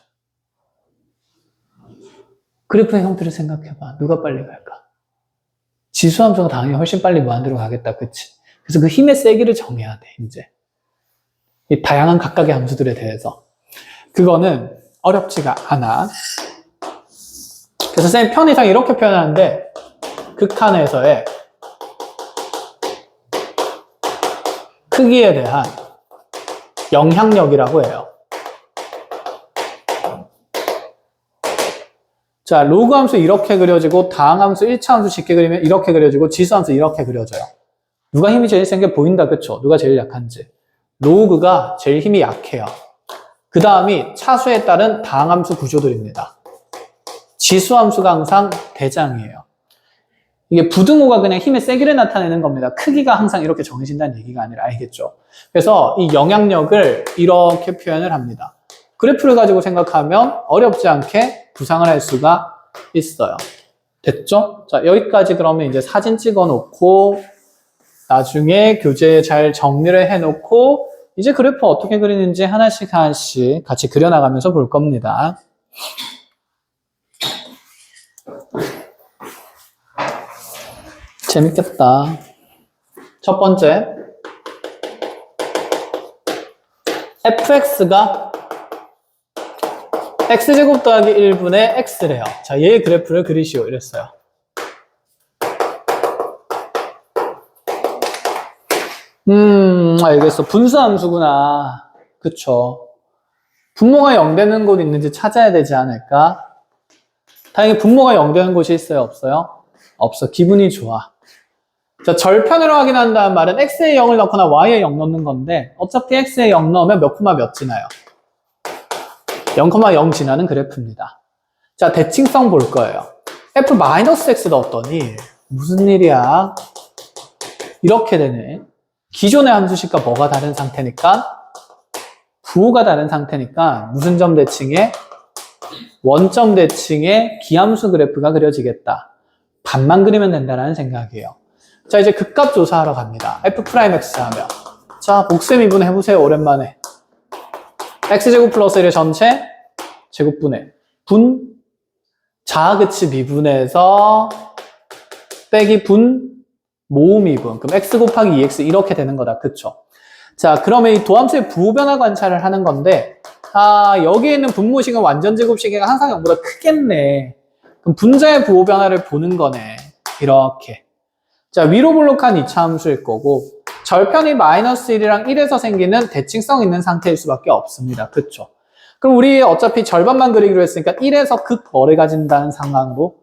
그래프의 형태를 생각해봐. 누가 빨리 갈까? 지수함수가 당연히 훨씬 빨리 무한대로 가겠다. 그치? 그래서 그 힘의 세기를 정해야 돼, 이제. 이 다양한 각각의 함수들에 대해서. 그거는 어렵지가 않아. 그래서 선생님 편의상 이렇게 표현하는데, 극한에서의 크기에 대한 영향력이라고 해요. 자, 로그 함수 이렇게 그려지고, 다항 함수 1차 함수 쉽게 그리면 이렇게 그려지고, 지수 함수 이렇게 그려져요. 누가 힘이 제일 센 게 보인다, 그쵸? 누가 제일 약한지. 로그가 제일 힘이 약해요. 그 다음이 차수에 따른 다항 함수 구조들입니다. 지수 함수가 항상 대장이에요. 이게 부등호가 그냥 힘의 세기를 나타내는 겁니다. 크기가 항상 이렇게 정해진다는 얘기가 아니라, 알겠죠? 그래서 이 영향력을 이렇게 표현을 합니다. 그래프를 가지고 생각하면 어렵지 않게 구상을 할 수가 있어요. 됐죠? 자, 여기까지 그러면 이제 사진 찍어 놓고 나중에 교재에 잘 정리를 해 놓고 이제 그래프 어떻게 그리는지 하나씩 같이 그려나가면서 볼 겁니다. 재밌겠다. 첫 번째, fx가 x제곱 더하기 1분의 x래요. 자, 얘의 그래프를 그리시오. 이랬어요. 알겠어. 분수함수구나. 그쵸. 분모가 0 되는 곳이 있는지 찾아야 되지 않을까? 다행히 분모가 0 되는 곳이 있어요? 없어요? 없어. 기분이 좋아. 자, 절편으로 확인한다는 말은 x에 0을 넣거나 y에 0 넣는 건데 어차피 x에 0 넣으면 몇 콤마 몇 지나요? 0,0 지나는 그래프입니다. 자, 대칭성 볼 거예요. f-x 넣었더니 무슨 일이야? 이렇게 되네. 기존의 함수식과 뭐가 다른 상태니까? 부호가 다른 상태니까 무슨 점 대칭에? 원점 대칭의 기함수 그래프가 그려지겠다. 반만 그리면 된다는 생각이에요. 자, 이제 극값 조사하러 갑니다. f'x 하면. 자, 목셈 미분 해보세요. 오랜만에. x제곱 플러스 1의 전체 제곱분의 분 자그치 미분에서 빼기 분 모음 미분. 그럼 x 곱하기 2x 이렇게 되는 거다. 그쵸? 자, 그러면 이 도함수의 부호 변화 관찰을 하는 건데 여기에 있는 분모식은 완전 제곱식이가 항상 0보다 크겠네. 그럼 분자의 부호 변화를 보는 거네. 이렇게. 자, 위로 볼록한 2차 함수일 거고 절편이 -1이랑 1에서 생기는 대칭성 있는 상태일 수밖에 없습니다. 그쵸? 그럼 우리 어차피 절반만 그리기로 했으니까 1에서 극벌을 가진다는 상황으로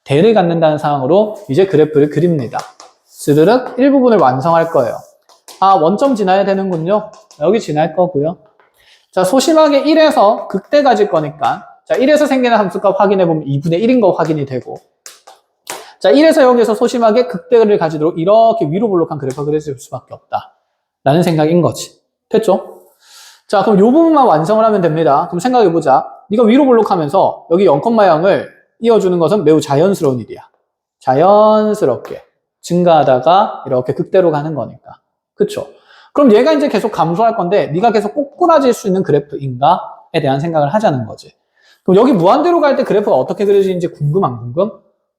대를 갖는다는 상황으로 이제 그래프를 그립니다. 스르륵 일부분을 완성할 거예요. 원점 지나야 되는군요. 여기 지날 거고요. 자, 소심하게 1에서 극대 가질 거니까 자, 1에서 생기는 함수값 확인해보면 2분의 1인 거 확인이 되고 자, 1에서 여기서 소심하게 극대를 가지도록 이렇게 위로 볼록한 그래프가 그려질 수밖에 없다. 라는 생각인 거지. 됐죠? 자, 그럼 이 부분만 완성을 하면 됩니다. 그럼 생각해보자. 네가 위로 볼록하면서 여기 0,0을 이어주는 것은 매우 자연스러운 일이야. 자연스럽게 증가하다가 이렇게 극대로 가는 거니까. 그쵸? 그럼 얘가 이제 계속 감소할 건데 네가 계속 꼬꾸라질 수 있는 그래프인가에 대한 생각을 하자는 거지. 그럼 여기 무한대로 갈 때 그래프가 어떻게 그려지는지 궁금 안 궁금?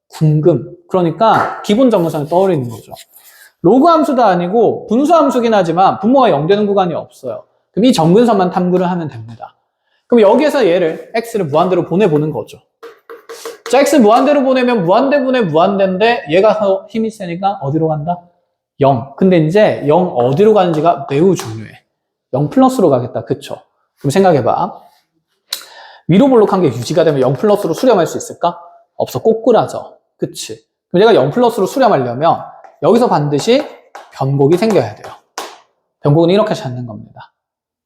궁금. 그러니까 기본 정근선을 떠올리는 거죠. 로그 함수도 아니고 분수 함수긴 하지만 분모가 0 되는 구간이 없어요. 그럼 이 점근선만 탐구를 하면 됩니다. 그럼 여기에서 얘를 x를 무한대로 보내보는 거죠. 자, x 무한대로 보내면 무한대분의 무한대인데 얘가 더 힘이 세니까 어디로 간다? 0. 근데 이제 0 어디로 가는지가 매우 중요해. 0 플러스로 가겠다. 그쵸? 그럼 생각해봐. 위로 볼록한 게 유지가 되면 0 플러스로 수렴할 수 있을까? 없어. 꼬꾸라져. 그치? 그럼 얘가 0 플러스로 수렴하려면 여기서 반드시 변곡이 생겨야 돼요. 변곡은 이렇게 찾는 겁니다.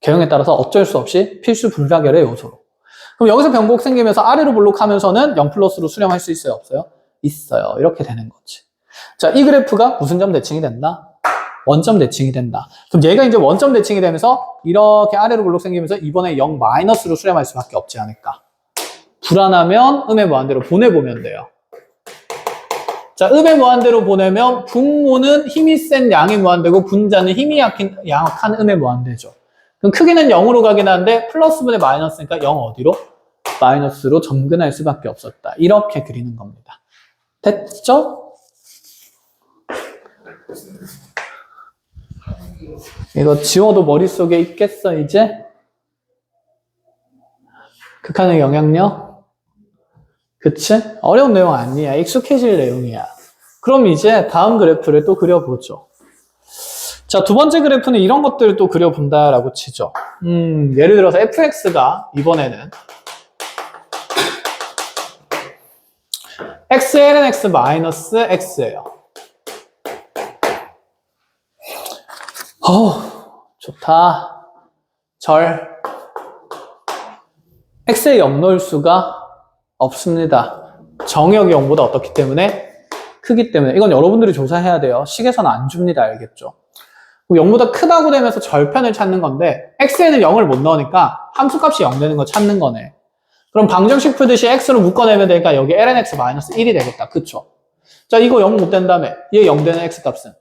개형에 따라서 어쩔 수 없이 필수 불가결의 요소로. 그럼 여기서 변곡 생기면서 아래로 볼록하면서는 0 플러스로 수렴할 수 있어요? 없어요? 있어요. 이렇게 되는 거지. 자, 이 그래프가 무슨 점 대칭이 된다? 원점 대칭이 된다. 그럼 얘가 이제 원점 대칭이 되면서 이렇게 아래로 볼록 생기면서 이번에 0 마이너스로 수렴할 수밖에 없지 않을까. 불안하면 음의 무한대로 보내보면 돼요. 자, 음의 무한대로 보내면 분모는 힘이 센 양의 무한대고 분자는 힘이 약한 음의 무한대죠. 그럼 크기는 0으로 가긴 하는데 플러스분의 마이너스니까 0 어디로? 마이너스로 점근할 수밖에 없었다. 이렇게 그리는 겁니다. 됐죠? 이거 지워도 머릿속에 있겠어 이제? 극한의 영향력? 그치? 어려운 내용 아니야. 익숙해질 내용이야. 그럼 이제 다음 그래프를 또 그려보죠. 자, 두 번째 그래프는 이런 것들을 또 그려본다라고 치죠. 예를 들어서 fx가 이번에는 x ln x 마이너스 x예요. 좋다. x에 0 넣을 수가 없습니다. 정의역이 0보다 어떻기 때문에? 크기 때문에. 이건 여러분들이 조사해야 돼요. 식에서는 안 줍니다. 알겠죠? 0보다 크다고 되면서 절편을 찾는 건데 x에는 0을 못 넣으니까 함수값이 0 되는 거 찾는 거네. 그럼 방정식 풀듯이 x로 묶어내면 되니까 여기 lnx 마이너스 1이 되겠다. 그쵸? 자, 이거 0 못 된다며. 얘 0 되는 x값은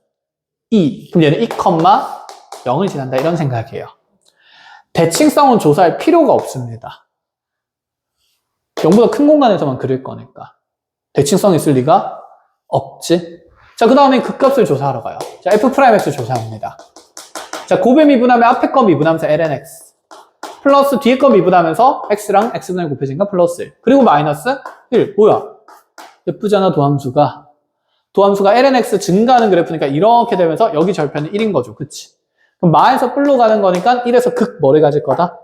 2. 그럼 얘는 2, 0을 지난다. 이런 생각이에요. 대칭성은 조사할 필요가 없습니다. 0보다 큰 공간에서만 그릴 거니까. 대칭성 있을 리가 없지. 자, 그 다음에 극값을 조사하러 가요. 자, f'x 조사합니다. 자, 곱에 미분하면 앞에 거 미분하면서 lnx. 플러스 뒤에 거 미분하면서 x랑 x분의 곱해진가 플러스 1. 그리고 마이너스 1. 뭐야? 예쁘잖아, 도함수가. 도함수가 lnx 증가하는 그래프니까 이렇게 되면서 여기 절편은 1인 거죠. 그치? 그럼 마에서 뿔로 가는 거니까 1에서 극 뭐를 가질 거다?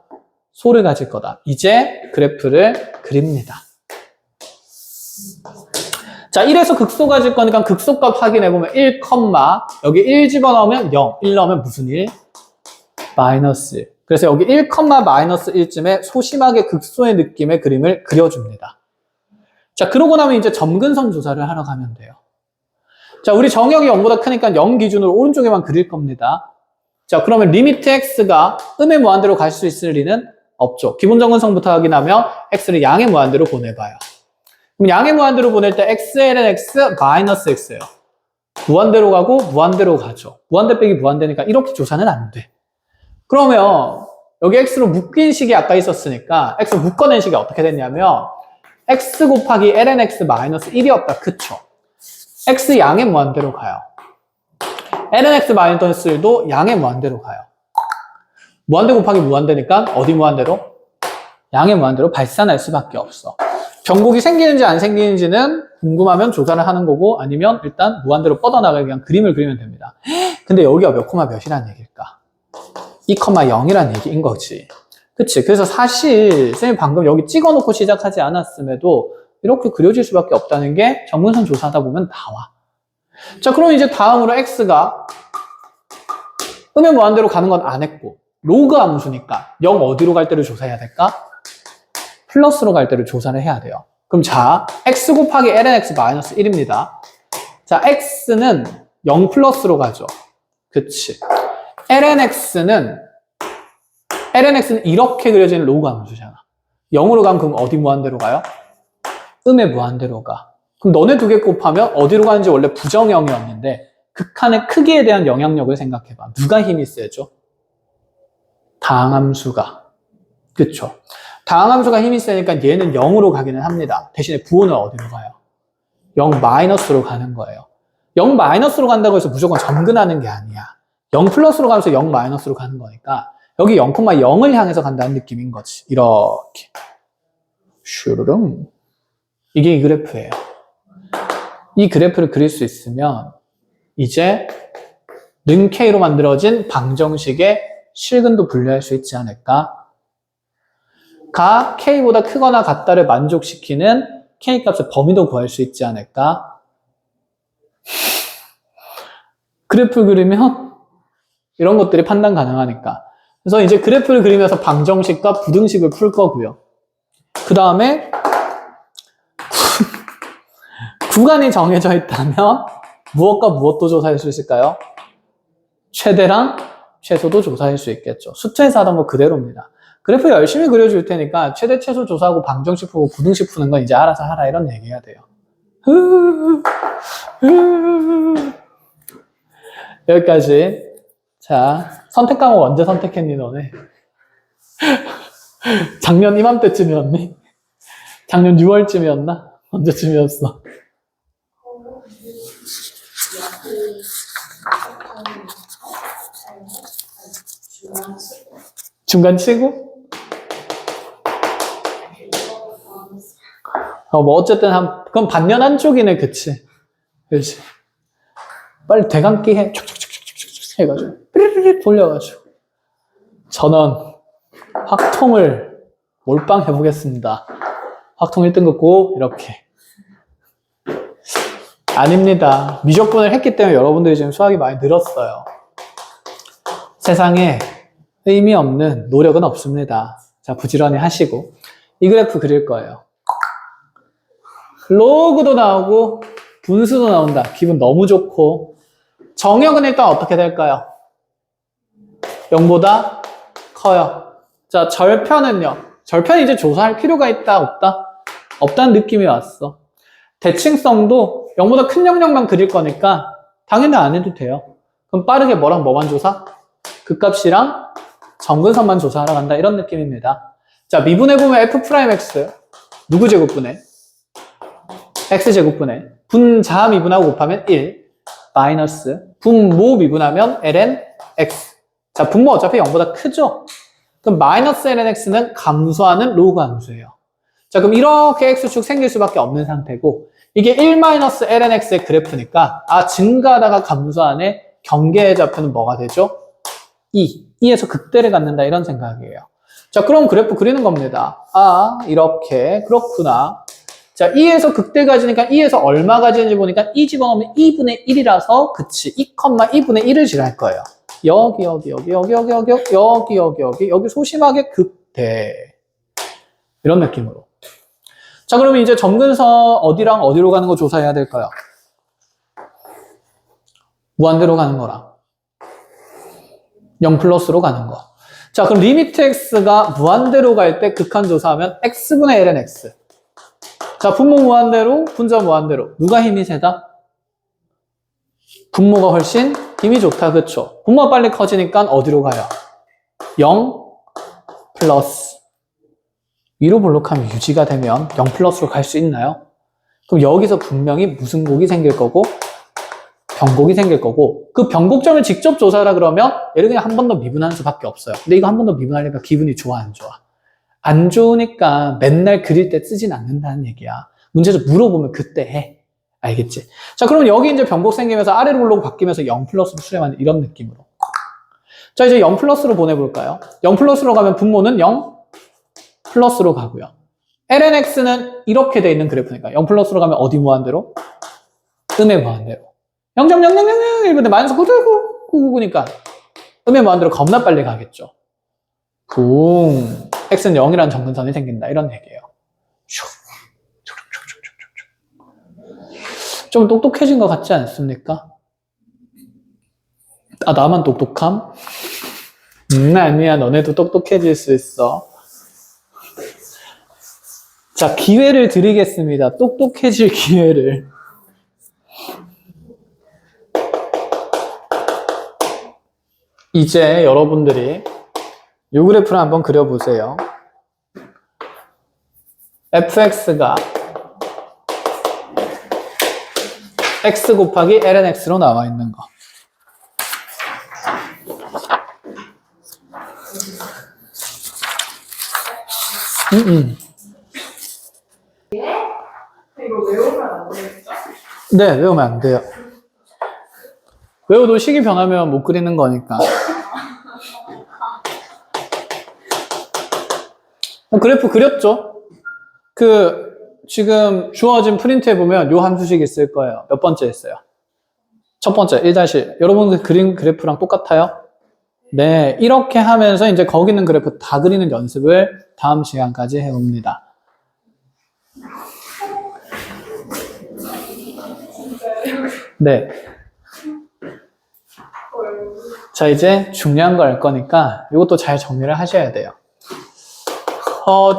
소를 가질 거다. 이제 그래프를 그립니다. 자, 1에서 극소 가질 거니까 극소값 확인해보면 1, 여기 1 집어넣으면 0, 1 넣으면 무슨 1? 마이너스 1. 그래서 여기 1, 마이너스 1쯤에 소심하게 극소의 느낌의 그림을 그려줍니다. 자, 그러고 나면 이제 점근선 조사를 하러 가면 돼요. 자, 우리 정역이 0보다 크니까 0 기준으로 오른쪽에만 그릴 겁니다. 자, 그러면 리미트 x가 음의 무한대로 갈 수 있을 리는 없죠. 기본 점근성부터 확인하면 x를 양의 무한대로 보내봐요. 그럼 양의 무한대로 보낼 때 x ln x 마이너스 x예요. 무한대로 가고 무한대로 가죠. 무한대 빼기 무한대니까 이렇게 조사는 안 돼. 그러면 여기 x로 묶인 식이 아까 있었으니까 x로 묶어낸 식이 어떻게 됐냐면 x 곱하기 ln x 마이너스 1이었다. 그쵸? x 양의 무한대로 가요. ln x 마이너스 1도 양의 무한대로 가요. 무한대 곱하기 무한대니까 어디 무한대로? 양의 무한대로 발산할 수밖에 없어. 변곡이 생기는지 안 생기는지는 궁금하면 조사를 하는 거고 아니면 일단 무한대로 뻗어나가게 그냥 그림을 그리면 됩니다. 근데 여기가 몇 콤마 몇이란 얘기일까? 2,0이란 얘기인 거지. 그치? 그래서 사실 선생님 방금 여기 찍어놓고 시작하지 않았음에도 이렇게 그려질 수밖에 없다는 게 점근선 조사하다 보면 나와. 자, 그럼 이제 다음으로 x가 음의 무한대로 가는 건 안 했고 로그 함수니까 0 어디로 갈 때를 조사해야 될까? 플러스로 갈 때를 조사를 해야 돼요. 그럼 자, x 곱하기 ln x 마이너스 1입니다. 자, x는 0 플러스로 가죠. 그치? ln x는 이렇게 그려지는 로그 함수잖아. 0으로 가면 그럼 어디 무한대로 가요? 음의 무한대로 가. 그럼 너네 두 개 곱하면 어디로 가는지 원래 부정형이었는데 극한의 크기에 대한 영향력을 생각해봐. 누가 힘이 세죠? 다항함수가. 그쵸? 다항함수가 힘이 세니까 얘는 0으로 가기는 합니다. 대신에 부호는 어디로 가요? 0 마이너스로 가는 거예요. 0 마이너스로 간다고 해서 무조건 점근하는 게 아니야. 0 플러스로 가면서 0 마이너스로 가는 거니까 여기 0,0을 향해서 간다는 느낌인 거지. 이렇게. 슈르릉. 이게 이 그래프예요. 이 그래프를 그릴 수 있으면 이제 는 K로 만들어진 방정식의 실근도 분류할 수 있지 않을까? 가 K보다 크거나 같다를 만족시키는 K 값의 범위도 구할 수 있지 않을까? 그래프 그리면 이런 것들이 판단 가능하니까. 그래서 이제 그래프를 그리면서 방정식과 부등식을 풀 거고요. 그 다음에 구간이 정해져 있다면 무엇과 무엇도 조사할 수 있을까요? 최대랑 최소도 조사할 수 있겠죠. 수트에서 하던 거 그대로입니다. 그래프 열심히 그려줄 테니까 최대 최소 조사하고 방정식 푸고 부등식 푸는 건 이제 알아서 하라 이런 얘기해야 돼요. 여기까지. 자, 선택 과목 언제 선택했니 너네? 작년 이맘때쯤이었니? 작년 6월쯤이었나? 언제쯤이었어? 중간 치고? 뭐 어쨌든 그럼 반년 한쪽이네. 그치? 그치? 빨리 대감기 해. 촉촉촉촉촉촉 해가지고 삐리리리 돌려가지고 전원 확통을 몰빵 해보겠습니다. 확통 1등급 고 이렇게. 아닙니다. 미적분을 했기 때문에 여러분들이 지금 수학이 많이 늘었어요. 세상에 의미 없는 노력은 없습니다. 자, 부지런히 하시고 이 그래프 그릴 거예요. 로그도 나오고 분수도 나온다. 기분 너무 좋고. 정역은 일단 어떻게 될까요? 0보다 커요. 자, 절편은요. 절편 이제 조사할 필요가 있다 없다? 없다는 느낌이 왔어. 대칭성도 0보다 큰 영역만 그릴 거니까 당연히 안 해도 돼요. 그럼 빠르게 뭐랑 뭐만 조사? 극값이랑 점근선만 조사하러 간다 이런 느낌입니다. 자, 미분해보면 F'X 누구 제곱분해? X제곱분해 분자 미분하고 곱하면 1 마이너스 분모 미분하면 ln x. 자, 분모 어차피 0보다 크죠? 그럼 마이너스 ln x는 감소하는 로그 함수예요. 자, 그럼 이렇게 x축 생길 수밖에 없는 상태고 이게 1 마이너스 ln x의 그래프니까 증가하다가 감소하는 경계의 좌표는 뭐가 되죠? 2에서 극대를 갖는다 이런 생각이에요. 자, 그럼 그래프 그리는 겁니다. 이렇게 그렇구나. 자, 2에서 극대 가지니까 2에서 얼마 가지는지 보니까 2 집어넣으면 2분의 1이라서 그치 2,2분의 1을 지랄 거예요. 여기 소심하게 극대 이런 느낌으로. 자, 그러면 이제 점근선 어디랑 어디로 가는 거 조사해야 될까요? 무한대로 가는 거랑 0 플러스로 가는 거. 자, 그럼 리미트 x가 무한대로 갈 때 극한 조사하면 x분의 ln x. 자, 분모 무한대로, 분자 무한대로. 누가 힘이 세다? 분모가 훨씬 힘이 좋다. 그쵸? 분모가 빨리 커지니까 어디로 가요? 0 플러스. 위로 볼록하면 유지가 되면 0 플러스로 갈 수 있나요? 그럼 여기서 분명히 무슨 곡이 생길 거고 변곡이 생길 거고 그 변곡점을 직접 조사하라 그러면 얘를 그냥 한 번 더 미분하는 수밖에 없어요. 근데 이거 한 번 더 미분하니까 기분이 좋아 안 좋아? 안 좋으니까 맨날 그릴 때 쓰진 않는다는 얘기야. 문제에서 물어보면 그때 해. 알겠지? 자, 그럼 여기 이제 변곡 생기면서 아래로 올라오고 바뀌면서 0 플러스로 수렴하는 이런 느낌으로. 자, 이제 0 플러스로 보내볼까요? 0 플러스로 가면 분모는 0 플러스로 가고요. ln x는 이렇게 돼 있는 그래프니까 0 플러스로 가면 어디 무한대로? 음의 무한대로. 0.0001분의 마이너스 99999니까 음의 무한대로 겁나 빨리 가겠죠. 붕. x는 0이라는 점근선이 생긴다. 이런 얘기예요. 좀 똑똑해진 것 같지 않습니까? 나만 똑똑함? 아니야. 너네도 똑똑해질 수 있어. 자, 기회를 드리겠습니다. 똑똑해질 기회를. 이제 여러분들이 이 그래프를 한번 그려보세요. fx가 x 곱하기 ln x로 나와 있는 거. 이거 외우면 안 되겠죠? 네, 외우면 안 돼요. 외워도 식이 변하면 못 그리는 거니까. 그래프 그렸죠? 지금 주어진 프린트에 보면 요 함수식 있을 거예요. 몇 번째 했어요? 첫 번째, 1-1. 여러분 그린 그래프랑 똑같아요? 네, 이렇게 하면서 이제 거기 있는 그래프 다 그리는 연습을 다음 시간까지 해옵니다. 네. 자, 이제 중요한 거 알 거니까 이것도 잘 정리를 하셔야 돼요.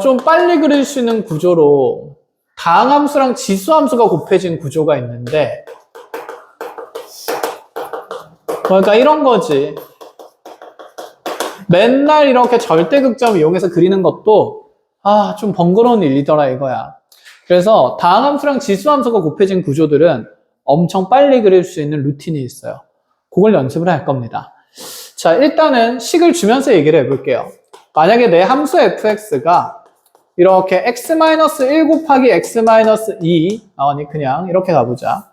좀 빨리 그릴 수 있는 구조로 다항함수랑 지수함수가 곱해진 구조가 있는데, 그러니까 이런 거지. 맨날 이렇게 절대극점을 이용해서 그리는 것도 좀 번거로운 일이더라 이거야. 그래서 다항함수랑 지수함수가 곱해진 구조들은 엄청 빨리 그릴 수 있는 루틴이 있어요. 그걸 연습을 할 겁니다. 자, 일단은 식을 주면서 얘기를 해볼게요. 만약에 내 함수 fx가 이렇게 x-1 곱하기 x-2 아니 그냥 이렇게 가보자.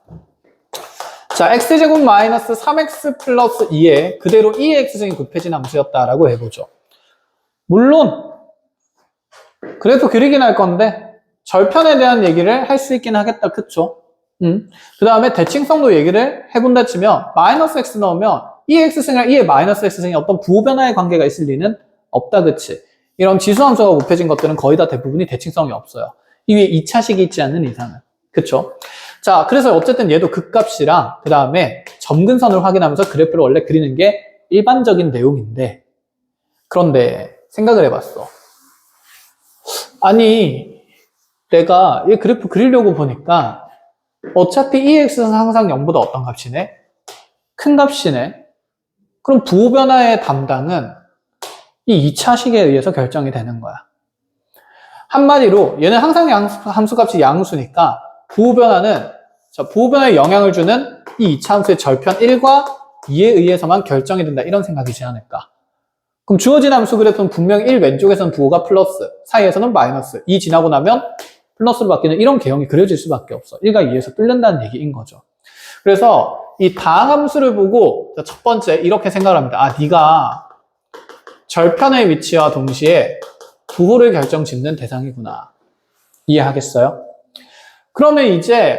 자, x제곱 마이너스 3x 플러스 2에 그대로 2의 x승이 곱해진 함수였다라고 해보죠. 물론 그래프 그리긴 할 건데 절편에 대한 얘기를 할 수 있긴 하겠다. 그쵸? 그 다음에 대칭성도 얘기를 해본다 치면 마이너스 x 넣으면 2의 x승이랑 2의 마이너스 x승이 어떤 부호변화의 관계가 있을 리는 없다. 그치? 이런 지수함수가 곱해진 것들은 거의 다 대부분이 대칭성이 없어요. 이 위에 2차식이 있지 않는 이상은. 그쵸? 자, 그래서 어쨌든 얘도 극값이랑 그 다음에 점근선을 확인하면서 그래프를 원래 그리는 게 일반적인 내용인데, 그런데 생각을 해봤어. 아니, 내가 이 그래프 그리려고 보니까 어차피 EX는 항상 0보다 어떤 값이네? 큰 값이네? 그럼 부호변화의 담당은 이 2차식에 의해서 결정이 되는 거야. 한마디로 얘는 항상 함수값이 양수니까 부호변화의 영향을 주는 이 2차 함수의 절편 1과 2에 의해서만 결정이 된다. 이런 생각이지 않을까. 그럼 주어진 함수 그래프는 분명히 1 왼쪽에서는 부호가 플러스, 사이에서는 마이너스, 2 지나고 나면 플러스로 바뀌는 이런 개형이 그려질 수밖에 없어. 1과 2에서 뚫는다는 얘기인 거죠. 그래서 이 다항함수를 보고 첫 번째 이렇게 생각을 합니다. 네가 절편의 위치와 동시에 부호를 결정짓는 대상이구나. 이해하겠어요? 그러면 이제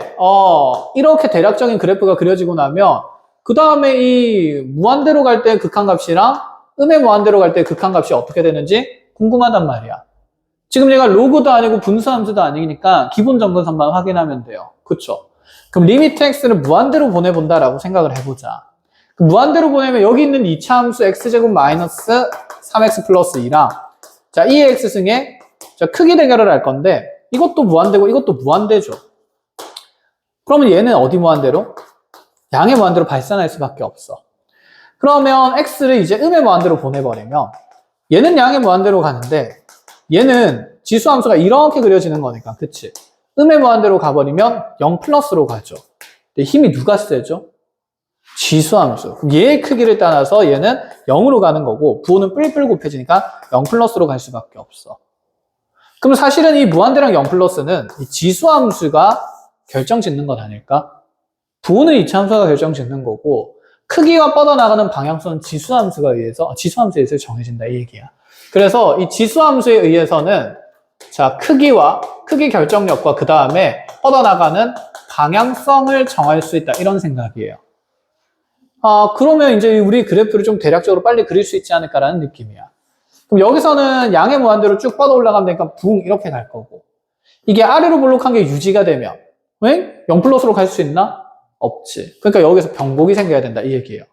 이렇게 대략적인 그래프가 그려지고 나면 그 다음에 이 무한대로 갈 때 극한값이랑 음의 무한대로 갈 때 극한값이 어떻게 되는지 궁금하단 말이야. 지금 얘가 로그도 아니고 분수함수도 아니니까 기본 점근선만 확인하면 돼요. 그쵸? 그럼 리미트 x를 무한대로 보내본다라고 생각을 해보자. 그럼 무한대로 보내면 여기 있는 2차 함수 x제곱 마이너스 3x 플러스 2랑 자, 2의 x승의 크기 대결을 할 건데 이것도 무한대고 이것도 무한대죠. 그러면 얘는 어디 무한대로? 양의 무한대로 발산할 수밖에 없어. 그러면 x를 이제 음의 무한대로 보내버리면 얘는 양의 무한대로 가는데 얘는 지수함수가 이렇게 그려지는 거니까, 그치? 음의 무한대로 가버리면 0 플러스로 가죠. 근데 힘이 누가 세죠? 지수함수. 얘의 크기를 따라서 얘는 0으로 가는 거고 부호는 뿔뿔 곱해지니까 0 플러스로 갈 수밖에 없어. 그럼 사실은 이 무한대랑 0 플러스는 이 지수함수가 결정짓는 것 아닐까? 부호는 2차 함수가 결정짓는 거고 크기가 뻗어나가는 방향성은 지수함수에 의해서 정해진다 이 얘기야. 그래서 이 지수함수에 의해서는 자, 크기 결정력과 그 다음에 뻗어나가는 방향성을 정할 수 있다 이런 생각이에요. 그러면 이제 우리 그래프를 좀 대략적으로 빨리 그릴 수 있지 않을까라는 느낌이야. 그럼 여기서는 양의 무한대로 쭉 뻗어 올라가면 되니까 붕 이렇게 갈 거고 이게 아래로 볼록한 게 유지가 되면 0 플러스로 갈 수 있나? 없지. 그러니까 여기서 병곡이 생겨야 된다 이 얘기예요.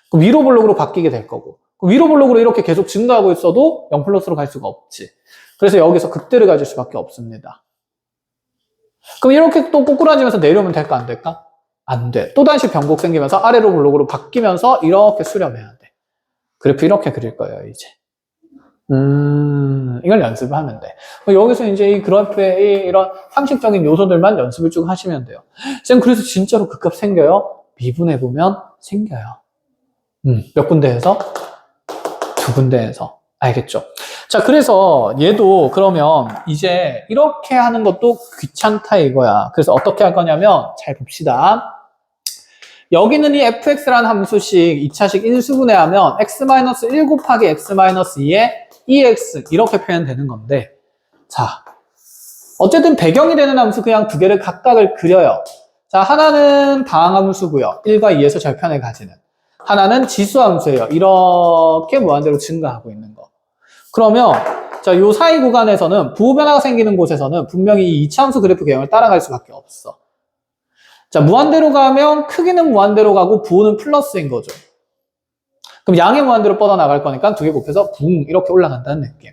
그럼 위로 볼록으로 바뀌게 될 거고 그럼 위로 볼록으로 이렇게 계속 증가하고 있어도 0 플러스로 갈 수가 없지. 그래서 여기서 극대를 가질 수밖에 없습니다. 그럼 이렇게 또 꼬꾸라지면서 내려오면 될까 안 될까? 안 돼. 또다시 병곡 생기면서 아래로 볼록으로 바뀌면서 이렇게 수렴해야 돼. 그래프 이렇게 그릴 거예요 이제. 이걸 연습을 하면 돼. 여기서 이제 이 그래프의 이런 상식적인 요소들만 연습을 쭉 하시면 돼요. 쌤, 그래서 진짜로 그 값 생겨요? 미분해보면 생겨요. 몇 군데에서? 두 군데에서. 알겠죠? 자, 그래서 얘도 그러면 이제 이렇게 하는 것도 귀찮다 이거야. 그래서 어떻게 할 거냐면, 잘 봅시다. 여기는 이 fx라는 함수식 2차식 인수분해하면 x-1 곱하기 x-2의 2x 이렇게 표현되는 건데, 자, 어쨌든 배경이 되는 함수 그냥 두 개를 각각을 그려요. 자, 하나는 다항함수고요. 1과 2에서 절편을 가지는. 하나는 지수함수예요. 이렇게 무한대로 증가하고 있는 거. 그러면 자, 요 사이 구간에서는 부호 변화가 생기는 곳에서는 분명히 이 이차함수 그래프 개형을 따라갈 수밖에 없어. 자, 무한대로 가면 크기는 무한대로 가고 부호는 플러스인 거죠. 그럼 양의 무한대로 뻗어나갈 거니까 두 개 곱해서 붕 이렇게 올라간다는 느낌.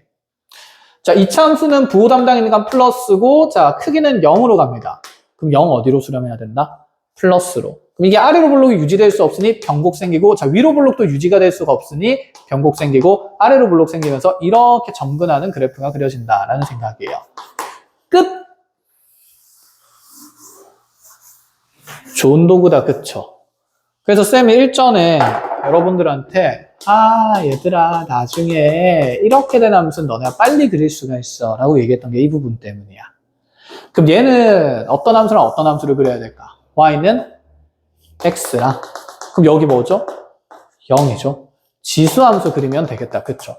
자, 이차함수는 부호 담당이니까 플러스고, 자, 크기는 0으로 갑니다. 그럼 0 어디로 수렴해야 된다? 플러스로. 그럼 이게 아래로 블록이 유지될 수 없으니 변곡 생기고, 자, 위로 블록도 유지가 될 수가 없으니 변곡 생기고, 아래로 블록 생기면서 이렇게 점근하는 그래프가 그려진다라는 생각이에요. 끝! 좋은 도구다, 그쵸? 그래서 쌤이 일전에 여러분들한테 얘들아, 나중에 이렇게 된 함수는 너네가 빨리 그릴 수가 있어 라고 얘기했던 게 이 부분 때문이야. 그럼 얘는 어떤 함수랑 어떤 함수를 그려야 될까? y는 x랑, 그럼 여기 뭐죠? 0이죠. 지수함수 그리면 되겠다, 그쵸?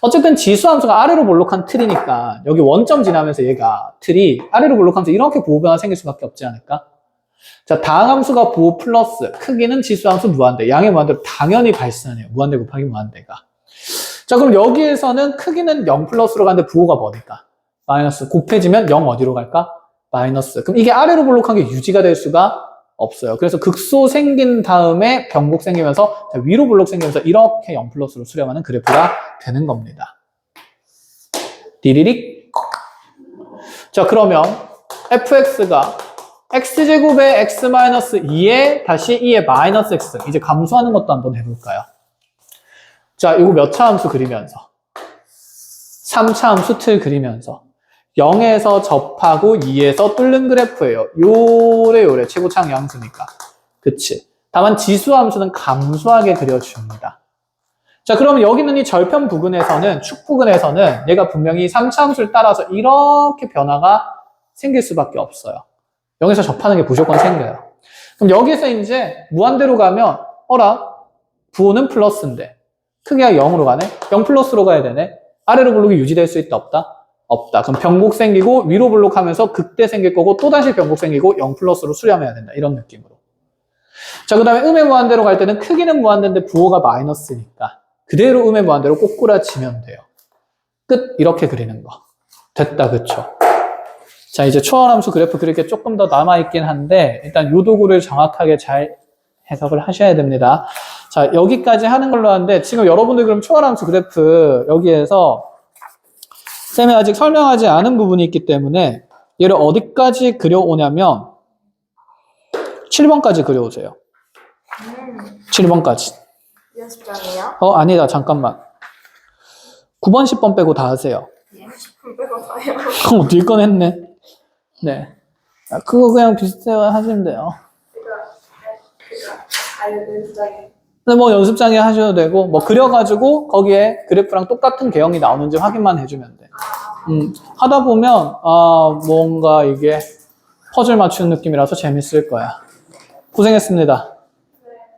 어쨌든 지수함수가 아래로 볼록한 틀이니까 여기 원점 지나면서 얘가 틀이 아래로 볼록하면서 이렇게 부호 변화 생길 수밖에 없지 않을까? 자, 다항함수가 부호 플러스, 크기는 지수함수 무한대, 양의 무한대로 당연히 발산해요. 무한대 곱하기 무한대가. 자, 그럼 여기에서는 크기는 0 플러스로 가는데 부호가 뭐니까? 마이너스. 곱해지면 0 어디로 갈까? 마이너스. 그럼 이게 아래로 볼록한 게 유지가 될 수가 없어요. 그래서 극소 생긴 다음에 변곡 생기면서 위로 볼록 생기면서 이렇게 0 플러스로 수렴하는 그래프가 되는 겁니다. 디리릭. 자, 그러면 fx가 x제곱의 x-2에 다시 2의 마이너스 x. 이제 감수하는 것도 한번 해볼까요? 자, 이거 몇 차 함수 그리면서 3차 함수 틀 그리면서 0에서 접하고 2에서 뚫는 그래프예요. 요래 최고차항 양수니까. 그치? 다만 지수함수는 감소하게 그려줍니다. 자, 그러면 여기는 이 절편 부근에서는, 축 부근에서는 얘가 분명히 3차 함수를 따라서 이렇게 변화가 생길 수밖에 없어요. 0에서 접하는 게 무조건 생겨요. 그럼 여기서 이제 무한대로 가면 부호는 플러스인데 크기가 0으로 가네? 0 플러스로 가야 되네? 아래로 블록이 유지될 수 있다 없다? 없다. 그럼 변곡 생기고 위로 블록하면서 극대 생길 거고 또다시 변곡 생기고 0 플러스로 수렴해야 된다. 이런 느낌으로. 자, 그 다음에 음의 무한대로 갈 때는 크기는 무한대인데 부호가 마이너스니까 그대로 음의 무한대로 꼬꾸라치면 돼요. 끝. 이렇게 그리는 거. 됐다. 그쵸? 자, 이제 초월함수 그래프 그릴 게 조금 더 남아있긴 한데 일단 요 도구를 정확하게 잘 해석을 하셔야 됩니다. 자, 여기까지 하는 걸로 하는데 지금 여러분들 그럼 초월함수 그래프 여기에서 쌤이 아직 설명하지 않은 부분이 있기 때문에 얘를 어디까지 그려오냐면 7번까지 그려오세요. 7번까지. 연습장이에요? 아니다. 잠깐만. 9번, 10번 빼고 다 하세요. 10분 빼고 다요. 뒤 꺼냈네. 네. 그거 그냥 비슷해 하시면 돼요. 연습장에. 근데 뭐 연습장에 하셔도 되고, 뭐 그려가지고 거기에 그래프랑 똑같은 개형이 나오는지 확인만 해주면 돼. 하다 보면, 뭔가 이게 퍼즐 맞추는 느낌이라서 재밌을 거야. 고생했습니다.